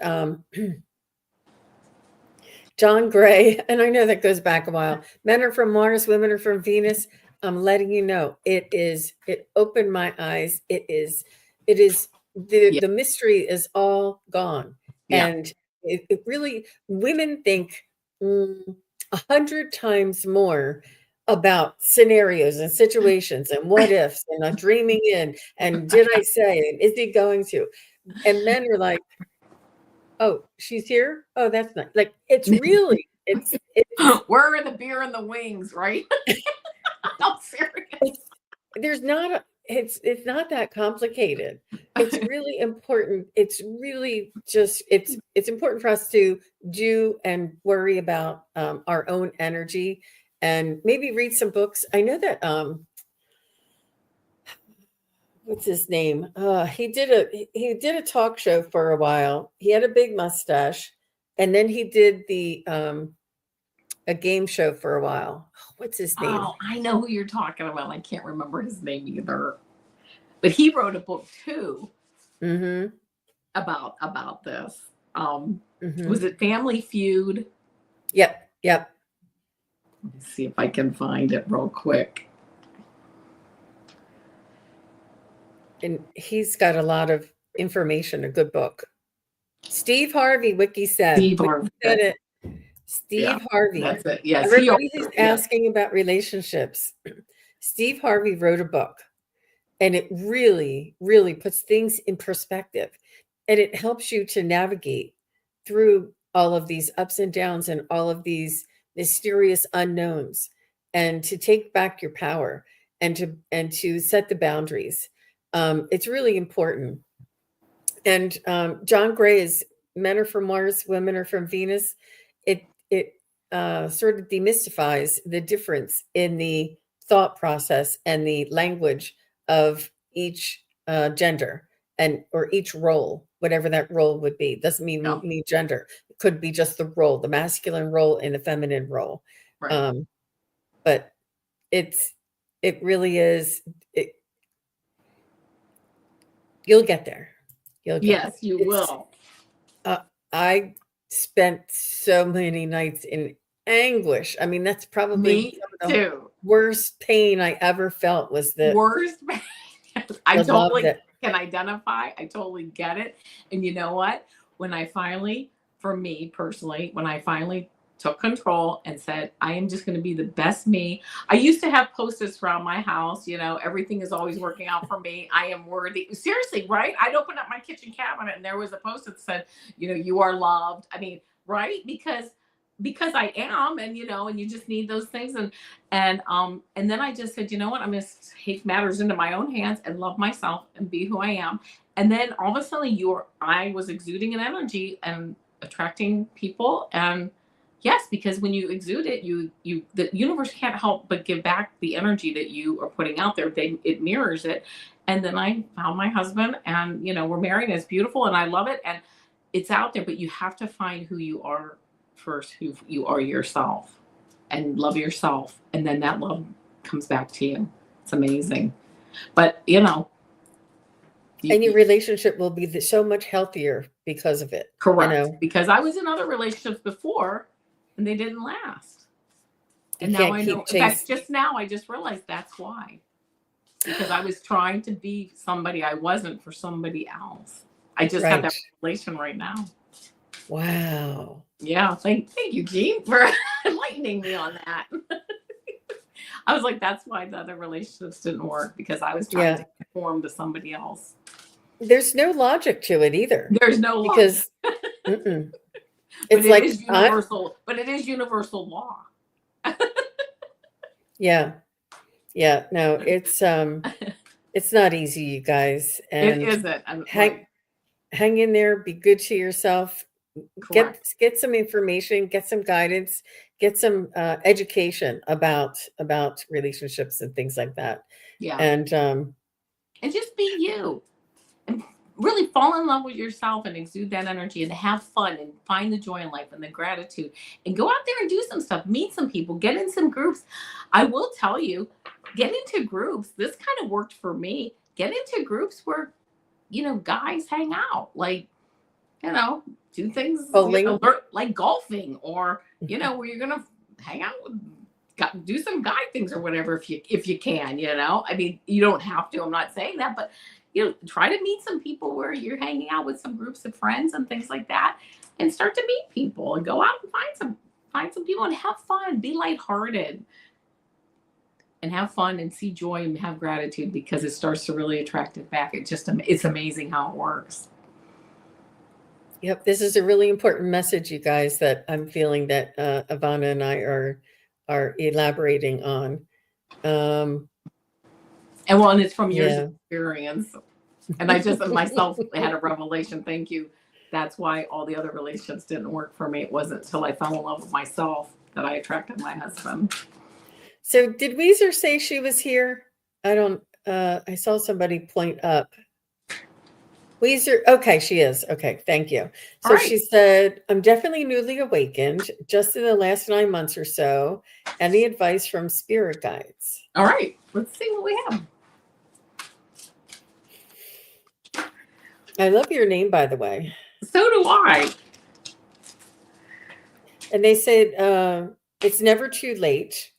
John Gray, and I know that goes back a while. Men are from Mars, women are from Venus. I'm letting you know, it opened my eyes. It is Yeah. the mystery is all gone. Yeah. And it really, women think 100 times more about scenarios and situations and what ifs and dreaming in and did I say and is he going to? And men are like, oh, she's here? Oh, that's nice. Like, it's Where are the beer and the wings, right? I'm serious. there's not it's not that complicated. It's really important. It's really just it's important for us to do and worry about our own energy and maybe read some books. I know that what's his name? He did a talk show for a while. He had a big mustache, and then he did a game show for a while. What's his name? Oh, I know who you're talking about. I can't remember his name either. But he wrote a book too Mm-hmm. about this. Mm-hmm. Was it Family Feud? Yep. Let me see if I can find it real quick. And he's got a lot of information, a good book. Steve Harvey, Wiki said. Steve Wiki Harvey. said it. Steve Yeah, Harvey. that's it. Yes. Everybody who's asking about relationships, Steve Harvey wrote a book, and it really, really puts things in perspective. And it helps you to navigate through all of these ups and downs and all of these mysterious unknowns, and to take back your power and to set the boundaries. It's really important. And John Gray is Men Are from Mars, Women Are from Venus. It sort of demystifies the difference in the thought process and the language of each gender and or each role, whatever that role would be. Doesn't mean Yeah. we need gender. It could be just the role, the masculine role and the feminine role. Right. But it really is. You'll get there. Yes, you will. I spent so many nights in anguish. I mean, that's probably Me too. worst pain I ever felt was the Worst. I the love totally that can identify. I totally get it. And you know what? When I finally, for me personally, when I finally took control and said, I am just going to be the best me. I used to have post-its around my house, everything is always working out for me. I am worthy. Seriously, right? I'd open up my kitchen cabinet and there was a post-it that said, you are loved. I mean, right? Because I am, and you just need those things. And then I just said, you know what? I'm going to take matters into my own hands and love myself and be who I am. And then all of a sudden I was exuding an energy and attracting people. And yes, because when you exude it, the universe can't help but give back the energy that you are putting out there. It mirrors it. And then I found my husband, and we're married, and it's beautiful, and I love it, and it's out there. But you have to find who you are first, who you are yourself, and love yourself, and then that love comes back to you. It's amazing. But and your relationship will be so much healthier because of it. Correct. Because I was in other relationships before and they didn't last. And now I know. In fact, just now I just realized that's why. Because I was trying to be somebody I wasn't for somebody else. I just have that relation right now. Wow. Yeah. Thank you, Jean, for enlightening me on that. I was like, that's why the other relationships didn't work, because I was trying to conform to somebody else. There's no logic to it either. There's no logic. Because it's like universal, but it is universal law. Yeah. No, it's not easy, you guys. And it isn't. hang in there, be good to yourself, Correct. get some information, get some guidance, get some education about relationships and things like that. Yeah. And And just be you. And really fall in love with yourself and exude that energy and have fun and find the joy in life and the gratitude and go out there and do some stuff, meet some people, get in some groups. I will tell you, get into groups. This kind of worked for me. Get into groups where, guys hang out, like, do things, bowling. like golfing, or, where you're going to hang out with, do some guy things or whatever, if you can, I mean, you don't have to, I'm not saying that, but try to meet some people where you're hanging out with some groups of friends and things like that, and start to meet people and go out and find some people and have fun, be lighthearted and have fun and see joy and have gratitude, because it starts to really attract it back. It's amazing how it works. Yep, this is a really important message, you guys, that I'm feeling that Avana and I are elaborating on. And it's from years of experience. And I just myself had a revelation. Thank you. That's why all the other relationships didn't work for me. It wasn't until I fell in love with myself that I attracted my husband. So did Weezer say she was here? I saw somebody point up. Weezer, okay, she is. Okay, thank you. So Right. She said, I'm definitely newly awakened, just in the last 9 months or so. Any advice from spirit guides? All right, let's see what we have. I love your name, by the way. So do I. And they said it's never too late.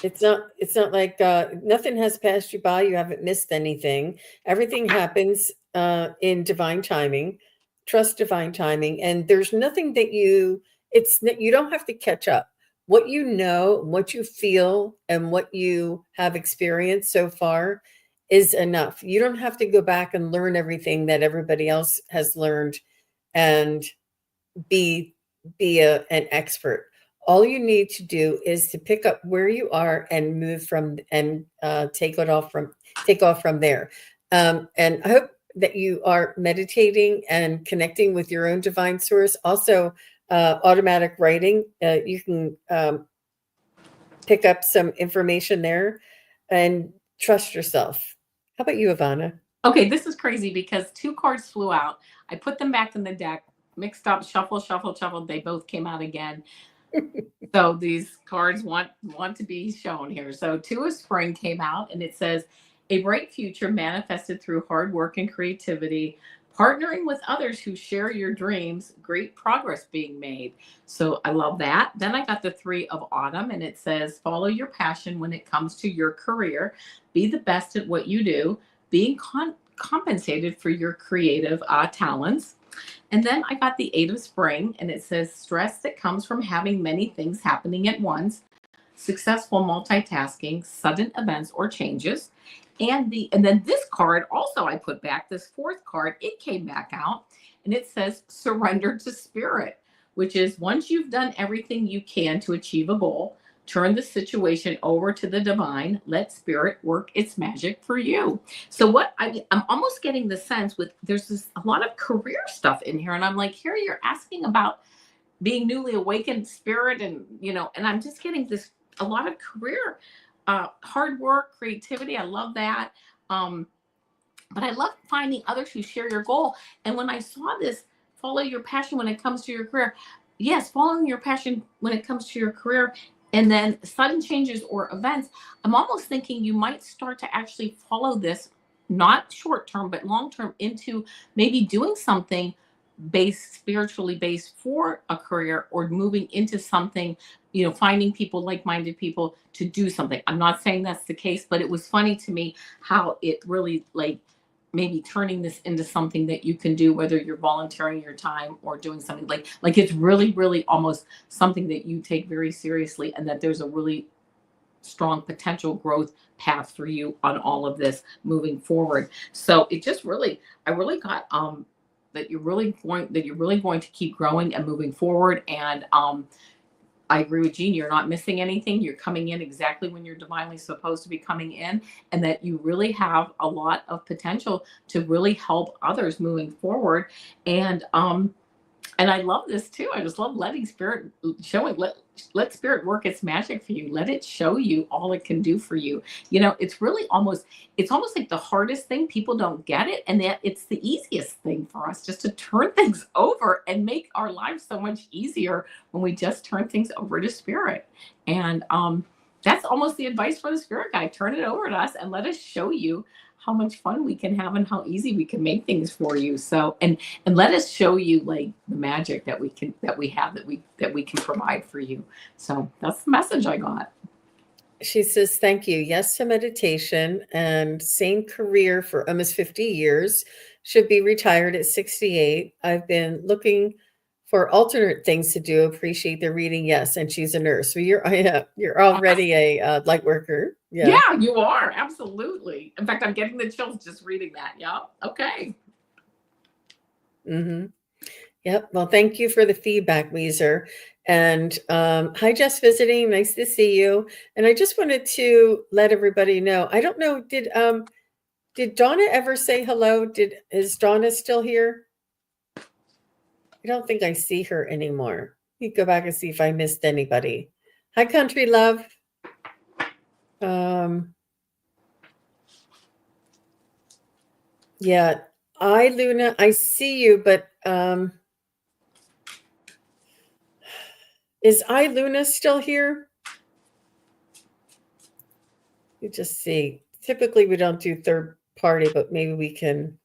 It's not like nothing has passed you by. You haven't missed anything. Everything happens in divine timing. Trust divine timing. And there's nothing that you don't have to catch up. What you know, what you feel, and what you have experienced so far is enough. You don't have to go back and learn everything that everybody else has learned and be an expert. All you need to do is to pick up where you are and move from and take off from there. And I hope that you are meditating and connecting with your own divine source. Also, automatic writing. You can pick up some information there and trust yourself. How about you, Avana? Okay, this is crazy because 2 cards flew out. I put them back in the deck, mixed up, shuffle. They both came out again. So these cards want to be shown here. So 2 of Spring came out, and it says, a bright future manifested through hard work and creativity, partnering with others who share your dreams, great progress being made. So I love that. Then I got the 3 of Autumn, and it says, follow your passion when it comes to your career, be the best at what you do, being compensated for your creative talents. And then I got the 8 of Spring, and it says stress that comes from having many things happening at once, successful multitasking, sudden events or changes. And then this card also I put back, this 4th card, it came back out, and it says surrender to spirit, which is once you've done everything you can to achieve a goal, turn the situation over to the divine, let spirit work its magic for you. So I'm almost getting the sense there's a lot of career stuff in here, and I'm like, here you're asking about being newly awakened spirit, and and I'm just getting a lot of career, hard work, creativity. I love that. But I love finding others who share your goal. And when I saw this, follow your passion when it comes to your career. Yes, following your passion when it comes to your career, and then sudden changes or events. I'm almost thinking you might start to actually follow this, not short term, but long term, into maybe doing something spiritually based for a career, or moving into something, finding people, like-minded people to do something. I'm not saying that's the case, but it was funny to me how it really, like, maybe turning this into something that you can do, whether you're volunteering your time or doing something like it's really, really almost something that you take very seriously, and that there's a really strong potential growth path for you on all of this moving forward. So it just really, I really got that you're really going to keep growing and moving forward. And I agree with Jean. You're not missing anything. You're coming in exactly when you're divinely supposed to be coming in, and that you really have a lot of potential to really help others moving forward. And I love this too. I just love letting spirit showing let spirit work its magic for you. Let it show you all it can do for you. You know, it's almost like the hardest thing. People don't get it, and that it's the easiest thing for us just to turn things over and make our lives so much easier when we just turn things over to spirit. And that's almost the advice for the spirit guide. Turn it over to us and let us show you how much fun we can have and how easy we can make things for you. So and let us show you like the magic that we can provide for you. So that's the message I got. She says, thank you. Yes to meditation and same career for almost 50 years. Should be retired at 68. I've been looking for alternate things to do. Appreciate the reading. Yes. And she's a nurse. So you're already a light worker. Yeah. Yeah, you are. Absolutely. In fact, I'm getting the chills just reading that. Yeah. Okay. Mm-hmm. Yep. Well, thank you for the feedback, Weezer. And hi, Just visiting. Nice to see you. And I just wanted to let everybody know. I don't know. Did Donna ever say hello? Is Donna still here? I don't think I see her anymore. Let me go back and see if I missed anybody. Hi, country love. Yeah. Luna, I see you, but is Luna still here? You just see. Typically, we don't do third party, but maybe we can.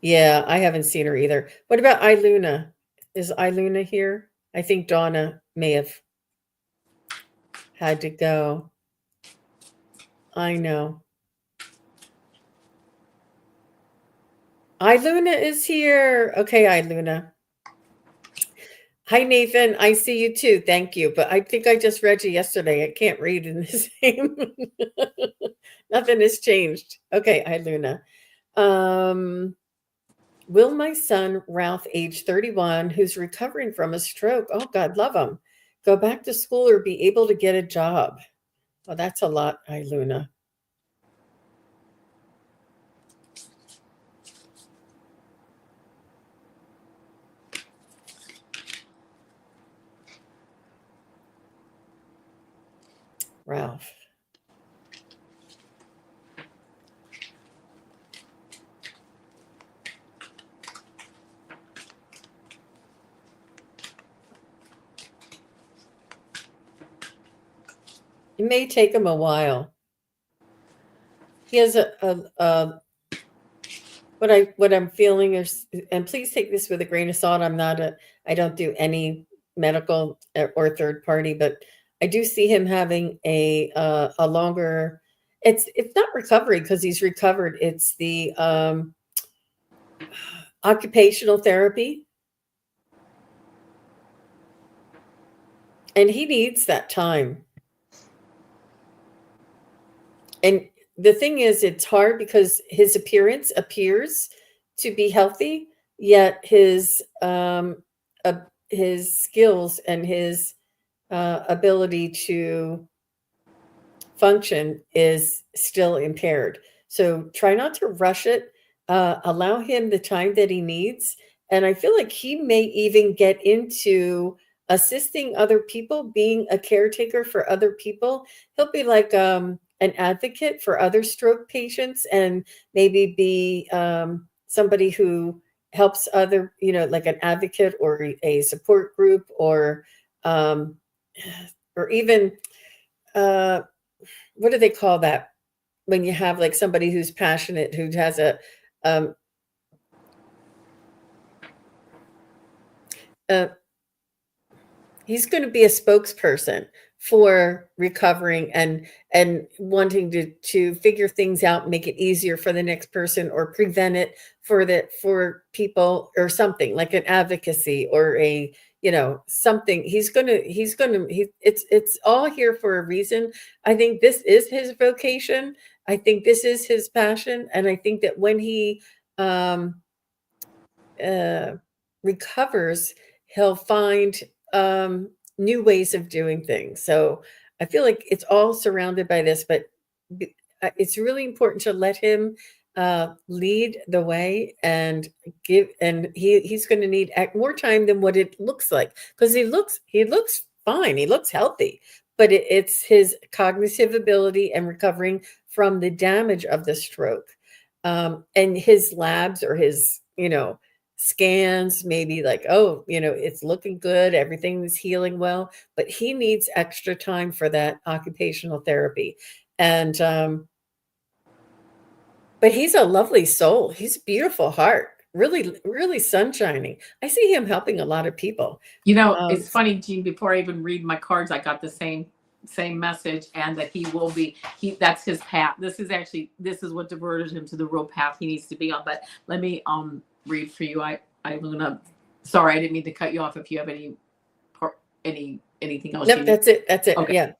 Yeah, I haven't seen her either. What about Luna? Is Luna here? I think Donna may have had to go. I know. Luna is here. Okay, Luna. Hi, Nathan. I see you too. Thank you. But I think I just read you yesterday. I can't read in the same. Nothing has changed. Okay, Luna. Will my son, Ralph, age 31, who's recovering from a stroke, oh, God love him, go back to school or be able to get a job? Well, that's a lot, Luna. Ralph. It may take him a while. He has what I'm feeling is, and please take this with a grain of salt. I don't do any medical or third party, but I do see him having a longer. It's not recovery because he's recovered. It's the occupational therapy, and he needs that time. And the thing is, it's hard because his appearance appears to be healthy, yet his skills and his ability to function is still impaired. So try not to rush it. Allow him the time that he needs. And I feel like he may even get into assisting other people, being a caretaker for other people. He'll be like an advocate for other stroke patients and maybe be somebody who helps other, like an advocate or a support group or even what do they call that when you have like somebody who's passionate, who has a he's going to be a spokesperson for recovering and wanting to figure things out, make it easier for the next person or prevent it for people or something like an advocacy or a something. It's all here for a reason. I think this is his vocation. I think this is his passion, and I think that when he recovers, he'll find new ways of doing things. So I feel like it's all surrounded by this, but it's really important to let him lead the way and give. And he's going to need more time than what it looks like, because he looks fine, he looks healthy, but it's his cognitive ability and recovering from the damage of the stroke, and his labs or his scans maybe like, oh, it's looking good, everything's healing well, but he needs extra time for that occupational therapy. And but he's a lovely soul, he's a beautiful heart, really, really sunshining. I see him helping a lot of people. It's funny, Jean, before I even read my cards, I got the same message, and that that's his path. This is what diverted him to the real path he needs to be on. But let me read for you. Luna, sorry, I didn't mean to cut you off. If you have anything else. Nope, that's it. Okay. Yeah.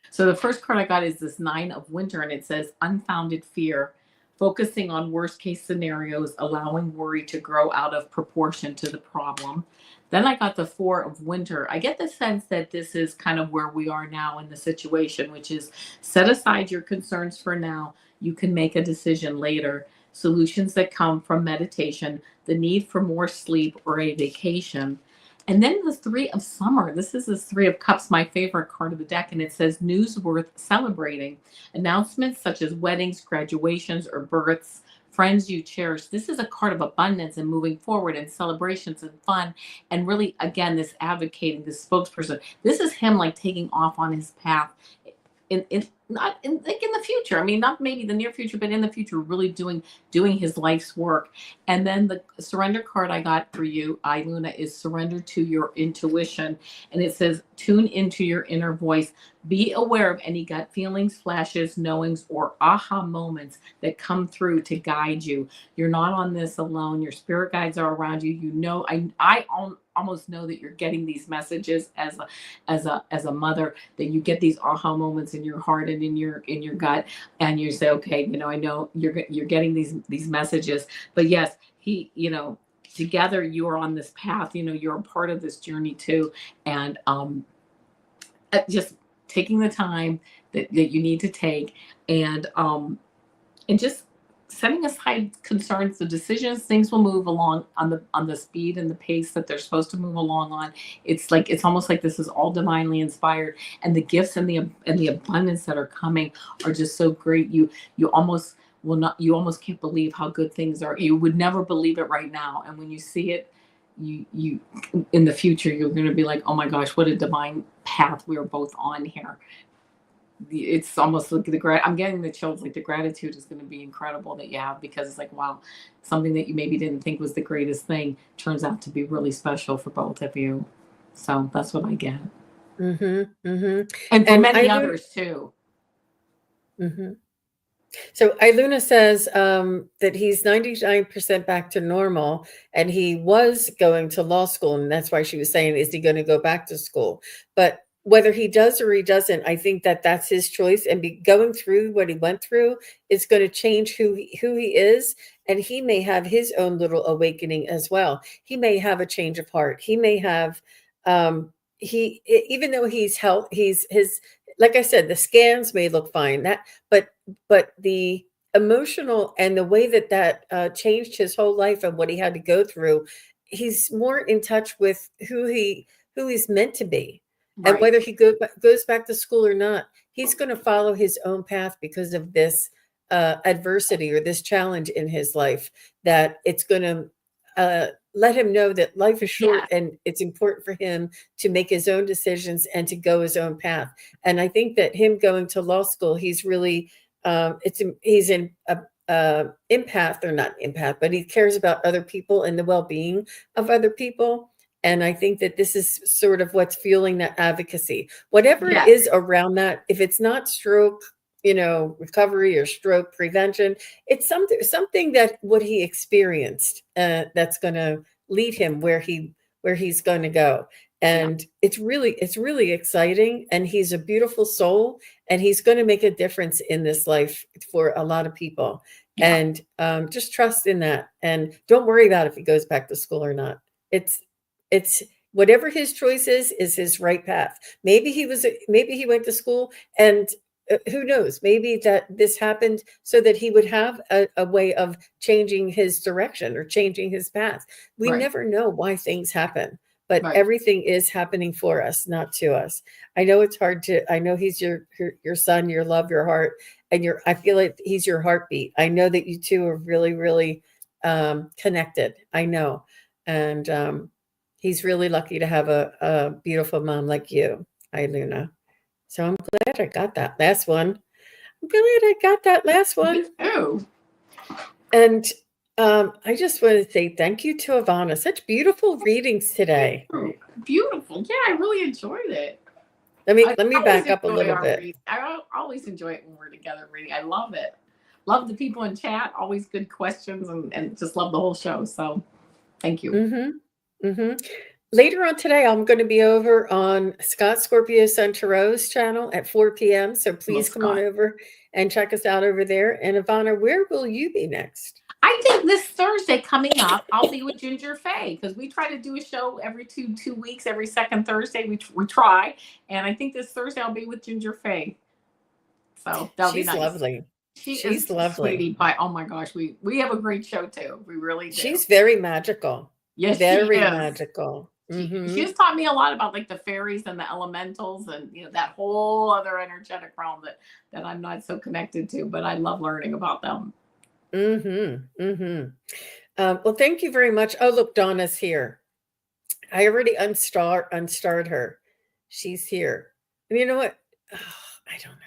So the first card I got is this 9 of Winter, and it says unfounded fear, focusing on worst case scenarios, allowing worry to grow out of proportion to the problem. Then I got the 4 of Winter. I get the sense that this is kind of where we are now in the situation, which is set aside your concerns for now. You can make a decision later. Solutions that come from meditation, the need for more sleep or a vacation. And then the 3 of Summer. This is the 3 of Cups, my favorite card of the deck. And it says news worth celebrating. Announcements such as weddings, graduations, or births, friends you cherish. This is a card of abundance and moving forward and celebrations and fun. And really, again, this advocating, this spokesperson. This is him like taking off on his path. Not in the future. I mean, not maybe the near future, but in the future, really doing his life's work. And then the surrender card I got for you, Luna, is surrender to your intuition. And it says, tune into your inner voice. Be aware of any gut feelings, flashes, knowings, or aha moments that come through to guide you. You're not on this alone. Your spirit guides are around you. I almost know that you're getting these messages as a mother, that you get these aha moments in your heart and in your gut, and you say, okay, I know you're getting these messages. But yes, together you are on this path. You're a part of this journey too. And just taking the time that you need to take, and just setting aside concerns, the decisions, things will move along on the speed and the pace that they're supposed to move along on. It's almost like this is all divinely inspired, and the gifts and the abundance that are coming are just so great. You almost you almost can't believe how good things are. You would never believe it right now, and when you see it, you in the future, you're going to be like, oh my gosh, what a divine path we are both on here. It's almost like I'm getting the chills. Like, the gratitude is going to be incredible that you have, because it's like, wow, something that you maybe didn't think was the greatest thing turns out to be really special for both of you. So that's what I get. Mm-hmm. Mm-hmm. And for many others too. Mm-hmm. So Iluna says that he's 99% back to normal, and he was going to law school. And that's why she was saying, is he going to go back to school? But whether he does or he doesn't, I think that that's his choice. And going through what he went through is going to change who he is. And he may have his own little awakening as well. He may have a change of heart. He may have, even though he's like I said, the scans may look fine. But the emotional and the way that changed his whole life and what he had to go through, he's more in touch with who he's meant to be. Right. And whether he goes back to school or not, he's going to follow his own path because of this adversity or this challenge in his life, that it's going to let him know that life is short. Yeah. And it's important for him to make his own decisions and to go his own path. And I think that him going to law school, he's really he's in empath, or not empath, but he cares about other people and the well-being of other people. And I think that this is sort of what's fueling that advocacy, whatever it is around that. If it's not stroke, recovery or stroke prevention, it's something that what he experienced that's going to lead him where he's going to go. And it's really exciting. And he's a beautiful soul, and he's going to make a difference in this life for a lot of people. Yeah. And just trust in that, and don't worry about if he goes back to school or not. It's whatever his choice is his right path. Maybe he went to school and who knows, maybe that this happened so that he would have a way of changing his direction or changing his path. We Right. never know why things happen, but Right. everything is happening for us, not to us. I know it's hard to, I know he's your son, your love, your heart, and I feel like he's your heartbeat. I know that you two are really, really connected. I know. And he's really lucky to have a beautiful mom like you. Hi, Luna. So I'm glad I got that last one. I'm glad I got that last one. Me too. And I just want to say thank you to Avana. Such beautiful readings today. Beautiful. Yeah, I really enjoyed it. Let me back up a little bit. Reading. I always enjoy it when we're together reading. I love it. Love the people in chat. Always good questions, and just love the whole show. So thank you. Mm-hmm. Mm-hmm. Later on today, I'm going to be over on Scott Scorpio Sun Tarot's channel at 4 p.m. So please come on over and check us out over there. And Avana, where will you be next? I think this Thursday coming up, I'll be with Ginger Faye, because we try to do a show every two weeks, every second Thursday. We try, and I think this Thursday I'll be with Ginger Faye. So that'll be nice. She's lovely. She's lovely. Sweetie pie. Oh my gosh, we have a great show too. We really do. She's very magical. Yes, very she is. Magical. She has taught me a lot about like the fairies and the elementals, and that whole other energetic realm that I'm not so connected to, but I love learning about them. Well, thank you very much. Oh, look, Donna's here. I already unstarred her. She's here. And you know what? Oh, I don't know.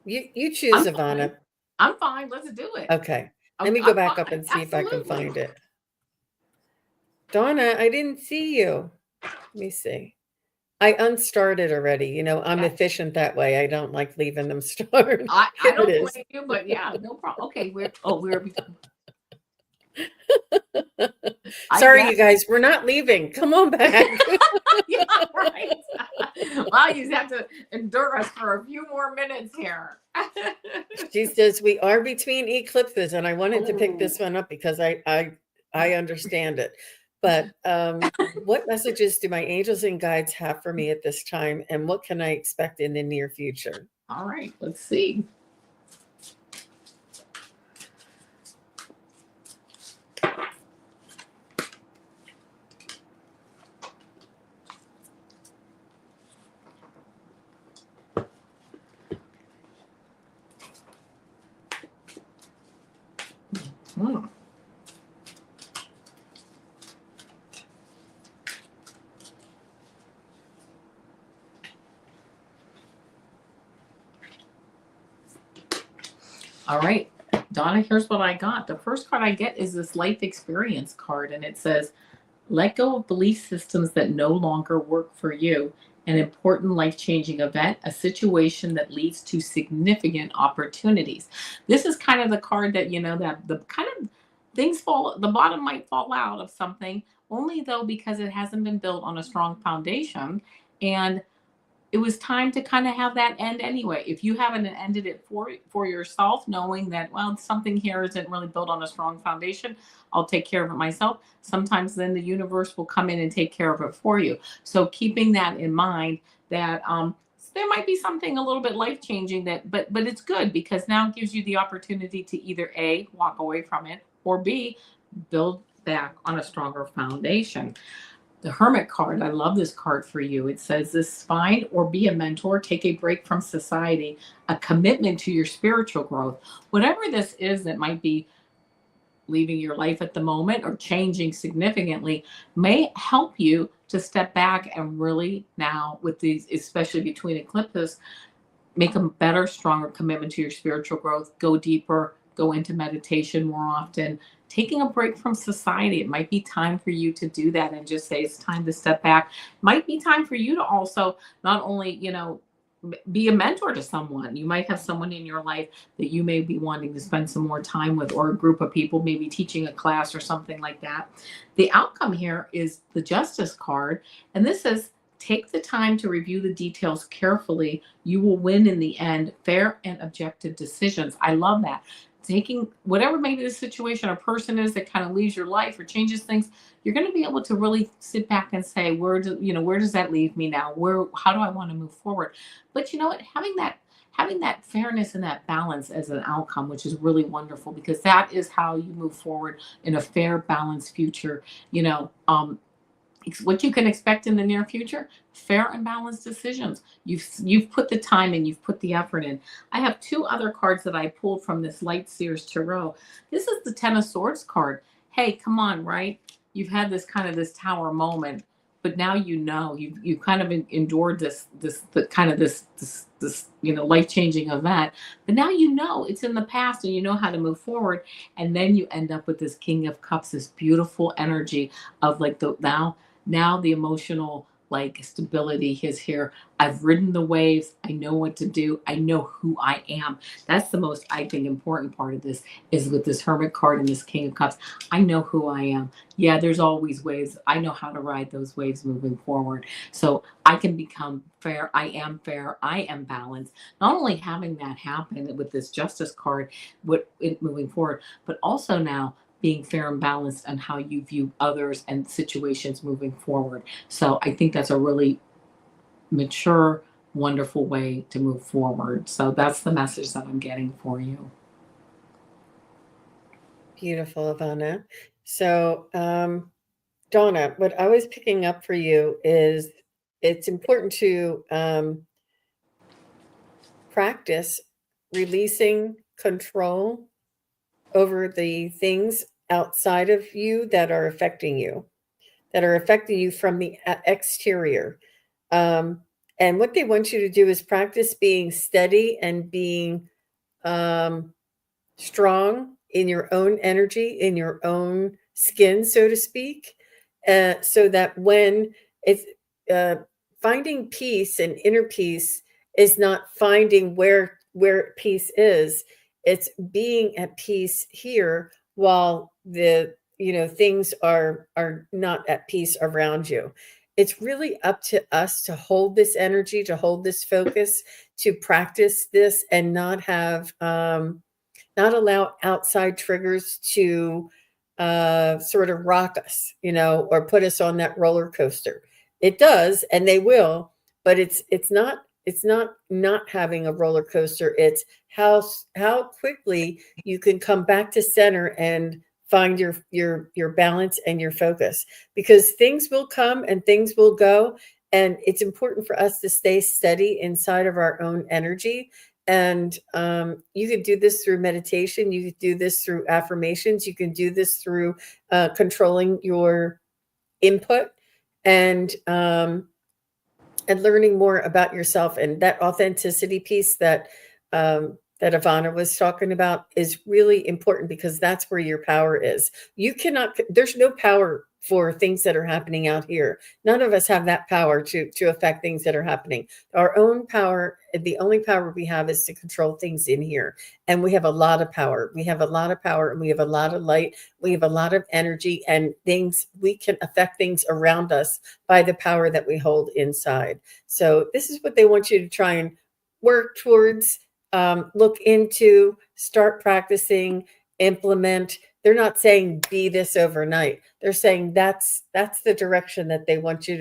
You choose, Avana. I'm fine. Let's do it. Okay. Let me go back up and see if I can find it. Donna, I didn't see you. Let me see. I unstarred it already. I'm efficient that way. I don't like leaving them starred. I don't blame you, but yeah, no problem. Okay, we're Sorry, you guys, we're not leaving. Come on back. Yeah, right. Well, you have to endure us for a few more minutes here. She says we are between eclipses, and I wanted to pick this one up because I understand it. But what messages do my angels and guides have for me at this time, and what can I expect in the near future? All right, let's see. All right, Donna, here's what I got. The first card I get is this life experience card, and it says, let go of belief systems that no longer work for you. An important life-changing event, a situation that leads to significant opportunities. This is kind of the card that, that the kind of things the bottom might fall out of something, only though because it hasn't been built on a strong foundation. And it was time to kind of have that end anyway. If you haven't ended it for yourself, knowing that, well, something here isn't really built on a strong foundation, I'll take care of it myself. Sometimes then the universe will come in and take care of it for you. So keeping that in mind, that there might be something a little bit life-changing but it's good, because now it gives you the opportunity to either A, walk away from it, or B, build back on a stronger foundation. The Hermit card, I love this card for you. It says this: find or be a mentor, take a break from society, a commitment to your spiritual growth. Whatever this is that might be leaving your life at the moment or changing significantly may help you to step back and really now, with these, especially between eclipses, make a better, stronger commitment to your spiritual growth, go deeper, go into meditation more often, taking a break from society. It might be time for you to do that and just say it's time to step back. It might be time for you to also not only, be a mentor to someone. You might have someone in your life that you may be wanting to spend some more time with, or a group of people, maybe teaching a class or something like that. The outcome here is the Justice card. And this says, take the time to review the details carefully. You will win in the end. Fair and objective decisions. I love that. taking whatever maybe the situation or person is that kind of leaves your life or changes things, you're going to be able to really sit back and say, where does that leave me now? How do I want to move forward? But you know what? Having that fairness and that balance as an outcome, which is really wonderful, because that is how you move forward in a fair, balanced future. You know, what you can expect in the near future: fair and balanced decisions. You've put the time in, you've put the effort in. I have two other cards that I pulled from this Light Sears Tarot. This is the Ten of Swords card. Hey, come on, right? You've had this tower moment, but now you've kind of endured this life-changing event, but now it's in the past and you know how to move forward. And then you end up with this King of Cups, this beautiful energy of like the now the emotional like stability is here. I've ridden the waves. I know what to do. I know who I am. That's the most, I think, important part of this, is with this Hermit card and this King of Cups. I know who I am. Yeah, there's always waves. I know how to ride those waves moving forward. So I can become fair. I am fair. I am balanced. Not only having that happen with this Justice card, moving forward, but also now being fair and balanced on how you view others and situations moving forward. So I think that's a really mature, wonderful way to move forward. So that's the message that I'm getting for you. Beautiful, Avana. So, Donna, what I was picking up for you is it's important to practice releasing control over the things outside of you that are affecting you, from the exterior. And what they want you to do is practice being steady and being strong in your own energy, in your own skin, so to speak, so that when it's finding peace and inner peace is not finding where peace is. It's being at peace here while the things are not at peace around you. It's really up to us to hold this energy, to hold this focus, to practice this, and not have not allow outside triggers to sort of rock us, or put us on that roller coaster. It does, and they will, but it's not having a roller coaster. It's how quickly you can come back to center and find your balance and your focus, because things will come and things will go, and it's important for us to stay steady inside of our own energy. And you could do this through meditation. You could do this through affirmations. You can do this through controlling your input and learning more about yourself. And that authenticity piece that that Avana was talking about is really important, because that's where your power is. There's no power for things that are happening out here. None of us have that power to affect things that are happening. Our own power, the only power we have, is to control things in here. And we have a lot of power. We have a lot of power, and we have a lot of light. We have a lot of energy, and we can affect things around us by the power that we hold inside. So this is what they want you to try and work towards, look into, start practicing, implement. They're not saying be this overnight. They're saying that's the direction that they want you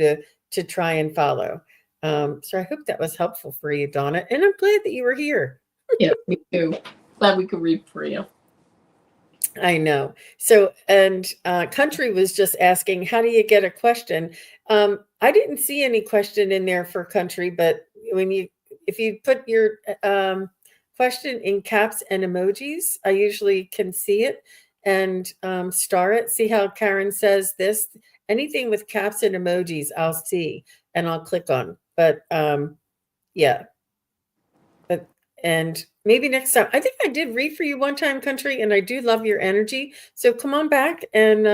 to try and follow. So I hope that was helpful for you, Donna. And I'm glad that you were here. Yeah, me too. Glad we could read for you. I know. So, and Country was just asking, how do you get a question? I didn't see any question in there for Country, but if you put your question in caps and emojis, I usually can see it and star it. See how Karen says this? Anything with caps and emojis, I'll see and I'll click on. But yeah. And maybe next time. I think I did read for you one time, Country, and I do love your energy. So come on back and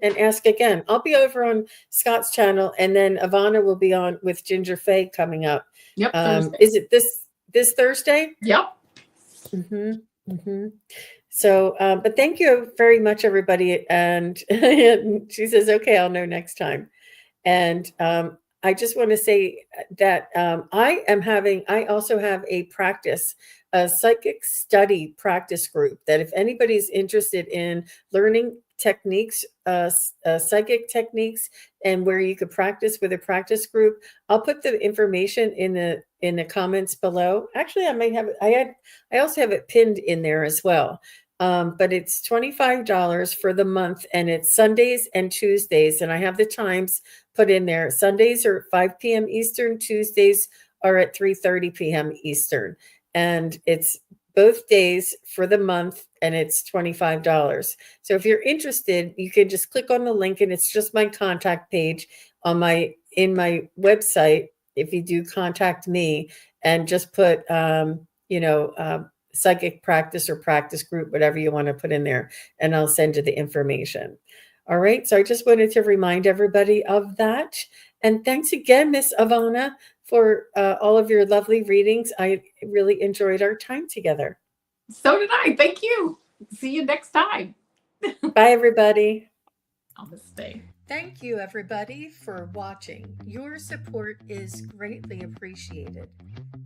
ask again. I'll be over on Scott's channel, and then Avana will be on with Ginger Faye coming up. Yep. Is it this Thursday? Yep. Mm-hmm. Mm-hmm. So, but thank you very much, everybody. And she says, okay, I'll know next time. And I just want to say that I also have a psychic study practice group that if anybody's interested in learning techniques, psychic techniques, and where you could practice with a practice group, I'll put the information in the comments below. Actually, I might have it. I also have it pinned in there as well. But it's $25 for the month, and it's Sundays and Tuesdays, and I have the times put in there. Sundays are at 5 p.m. Eastern, Tuesdays are at 3:30 p.m. Eastern, and it's both days for the month, and it's $25. So if you're interested, you can just click on the link, and it's just my contact page on in my website. If you do contact me, and just put psychic practice or practice group, whatever you want to put in there, and I'll send you the information. All right. So I just wanted to remind everybody of that. And thanks again, Miss Avana, for all of your lovely readings. I really enjoyed our time together. So did I. Thank you. See you next time. Bye, everybody. Namaste. Thank you, everybody, for watching. Your support is greatly appreciated.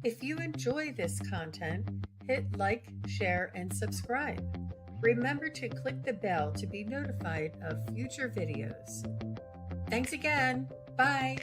If you enjoy this content, hit like, share, and subscribe. Remember to click the bell to be notified of future videos. Thanks again. Bye.